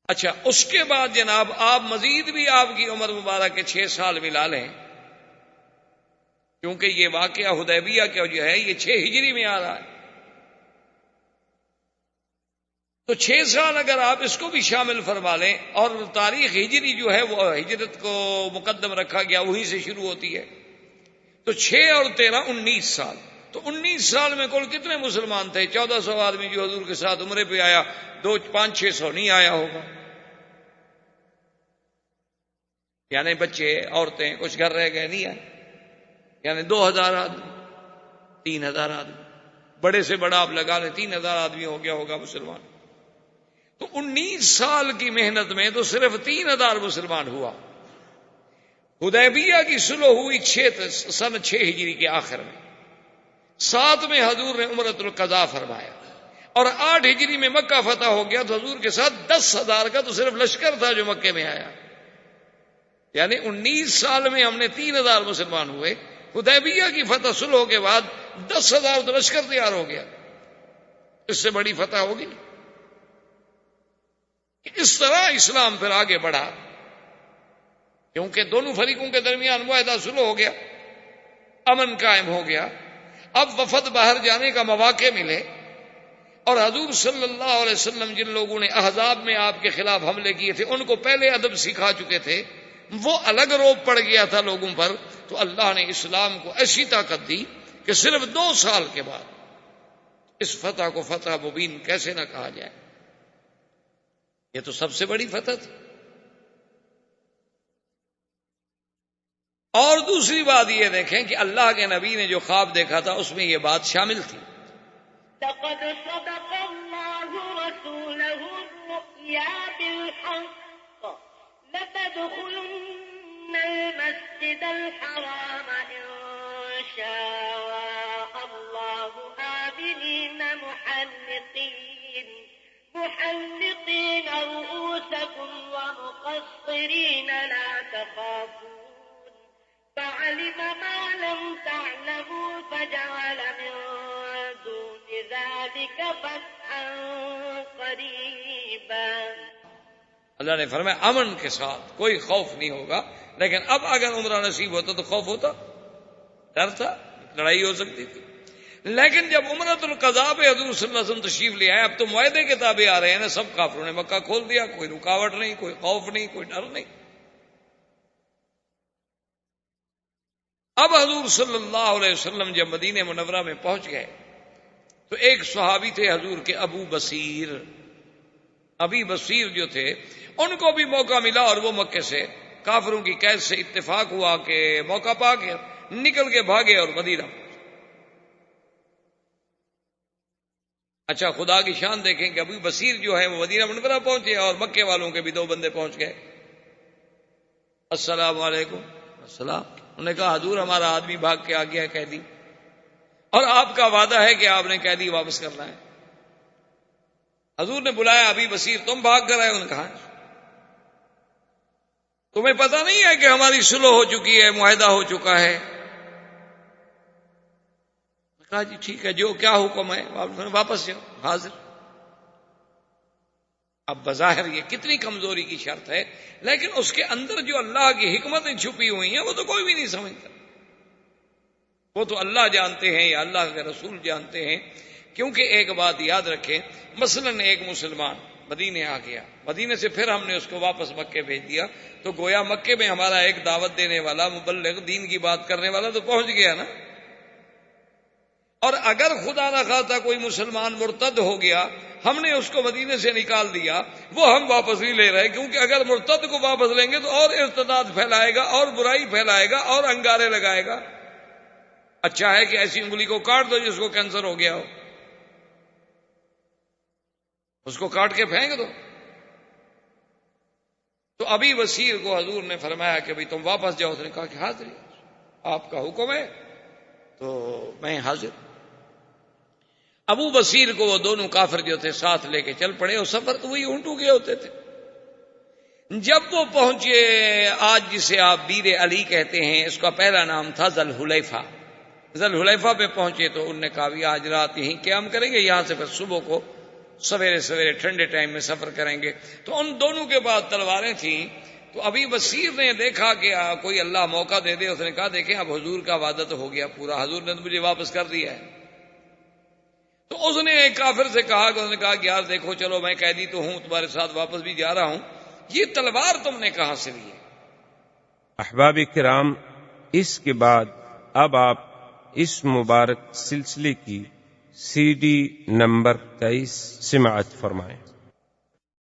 S2: اچھا، اس کے بعد جناب آپ مزید بھی آپ کی عمر مبارک کے 6 سال ملا لیں، کیونکہ یہ واقعہ حدیبیہ کا جو ہے یہ 6 ہجری میں آ رہا ہے، تو 6 سال اگر آپ اس کو بھی شامل فرما لیں، اور تاریخ ہجری جو ہے وہ ہجرت کو مقدم رکھا گیا، وہیں سے شروع ہوتی ہے، تو 6 اور 13 19 سال۔ تو 19 سال میں کل کتنے مسلمان تھے؟ 1400 آدمی جو حضور کے ساتھ عمرے پہ آیا، 500-600 نہیں آیا ہوگا، یعنی بچے عورتیں کچھ گھر رہ گئے نہیں آئے، یعنی 2000 آدمی، 3000 آدمی، بڑے سے بڑا آپ لگا لیں 3000 آدمی ہو گیا ہوگا مسلمان۔ تو 19 سال کی محنت میں تو صرف 3000 مسلمان ہوا۔ حدیبیہ کی صلح ہوئی سن 6 ہجری کے آخر میں، 7 میں حضور نے عمرۃ القضاء فرمایا، اور 8 ہجری میں مکہ فتح ہو گیا، تو حضور کے ساتھ 10,000 کا تو صرف لشکر تھا جو مکے میں آیا، یعنی 19 سال میں ہم نے 3,000 مسلمان ہوئے۔ حدیبیہ کی فتح صلح کے بعد 10,000 تو لشکر تیار ہو گیا، اس سے بڑی فتح ہوگی؟ اس طرح اسلام پھر آگے بڑھا، کیونکہ دونوں فریقوں کے درمیان معاہدہ صلح ہو گیا، امن قائم ہو گیا، اب وفد باہر جانے کا مواقع ملے، اور حضور صلی اللہ علیہ وسلم جن لوگوں نے احزاب میں آپ کے خلاف حملے کیے تھے ان کو پہلے ادب سکھا چکے تھے، وہ الگ روب پڑ گیا تھا لوگوں پر، تو اللہ نے اسلام کو ایسی طاقت دی کہ صرف 2 سال کے بعد اس فتح کو فتح مبین کیسے نہ کہا جائے۔ یہ تو سب سے بڑی فتح تھی۔ اور دوسری بات یہ دیکھیں کہ اللہ کے نبی نے جو خواب دیکھا تھا اس میں یہ بات شامل تھی،
S3: لقد صدق الله رسوله الرؤيا بالحق لتدخلن المسجد الحرام إن شاء الله آمنين محلقين رؤوسكم ومقصرين لا تخافون فعلم ما لم تعلموا فجعل من دون ذلك فتحا قريبا۔
S2: اللہ نے فرمایا امن کے ساتھ، کوئی خوف نہیں ہوگا، لیکن اب اگر عمرہ نصیب ہوتا تو خوف ہوتا، ڈر تھا، لڑائی ہو سکتی تھی۔ لیکن جب عمرۃ القضاء پہ حضور صلی اللہ علیہ وسلم تشریف لے آئے، اب تو معاہدے کے تابع آ رہے ہیں نا، سب کافروں نے مکہ کھول دیا، کوئی رکاوٹ نہیں، کوئی خوف نہیں، کوئی ڈر نہیں۔ اب حضور صلی اللہ علیہ وسلم جب مدینہ منورہ میں پہنچ گئے تو ایک صحابی تھے حضور کے ابو بصیر جو تھے، ان کو بھی موقع ملا، اور وہ مکے سے کافروں کی قید سے اتفاق ہوا کہ موقع پا کے نکل کے بھاگے اور مدینہ۔ اچھا، خدا کی شان دیکھیں کہ ابو بصیر جو ہے وہ مدینہ منورہ پہنچے اور مکے والوں کے بھی 2 بندے پہنچ گئے۔ السلام علیکم۔ السلام۔ انہوں نے کہا حضور ہمارا آدمی بھاگ کے آ گیا ہے قیدی، اور آپ کا وعدہ ہے کہ آپ نے قیدی واپس کرنا ہے۔ حضور نے بلایا ابی بصیر تم بھاگ کر آئے؟ انہوں نے کہا تمہیں پتہ نہیں ہے کہ ہماری صلح ہو چکی ہے، معاہدہ ہو چکا ہے؟ کہا جی ٹھیک ہے، جو کیا حکم ہے؟ واپس جاؤ، حاضر۔ اب بظاہر یہ کتنی کمزوری کی شرط ہے، لیکن اس کے اندر جو اللہ کی حکمتیں چھپی ہوئی ہیں وہ تو کوئی بھی نہیں سمجھتا، وہ تو اللہ جانتے ہیں یا اللہ کے رسول جانتے ہیں۔ کیونکہ ایک بات یاد رکھیں، مثلا ایک مسلمان مدینے آ گیا، مدینے سے پھر ہم نے اس کو واپس مکے بھیج دیا، تو گویا مکے میں ہمارا ایک دعوت دینے والا، مبلغ، دین کی بات کرنے والا تو پہنچ گیا نا۔ اور اگر خدا نہ خواستہ کوئی مسلمان مرتد ہو گیا، ہم نے اس کو مدینے سے نکال دیا، وہ ہم واپس نہیں لے رہے، کیونکہ اگر مرتد کو واپس لیں گے تو اور ارتداد پھیلائے گا، اور برائی پھیلائے گا، اور انگارے لگائے گا۔ اچھا ہے کہ ایسی انگلی کو کاٹ دو جس کو کینسر ہو گیا ہو، اس کو کاٹ کے پھینک دو۔ تو ابی بصیر کو حضور نے فرمایا کہ بھئی تم واپس جاؤ۔ اس نے کہا کہ حاضر، آپ کا حکم ہے تو میں حاضر۔ ابو بصیر کو وہ دونوں کافر جو تھے ساتھ لے کے چل پڑے، اور سفر تو وہی اونٹوں کے ہوتے تھے۔ جب وہ پہنچے آج جسے آپ بیر علی کہتے ہیں، اس کا پہلا نام تھا ذوالحلیفہ۔ ذوالحلیفہ پہ پہنچے تو انہوں نے کہا بھی آج رات یہیں قیام کریں گے، یہاں سے پھر صبح کو سویرے سویرے ٹھنڈے ٹائم میں سفر کریں گے۔ تو ان دونوں کے بعد تلواریں تھیں، تو ابی بصیر نے دیکھا کہ کوئی اللہ موقع دے دے، اس نے کہا دیکھیں اب حضور کا وعدہ تو ہو گیا پورا، حضور نے تو مجھے واپس کر دیا ہے۔ تو اس نے ایک کافر سے کہا کہ، اس نے کہا کہ یار دیکھو چلو میں قیدی تو ہوں، تمہارے ساتھ واپس بھی جا رہا ہوں، یہ تلوار تم نے کہاں سے لی ہے؟
S1: احباب کرام، اس کے بعد اب آپ اس مبارک سلسلے کی CD نمبر 23 سماعت فرمائیں۔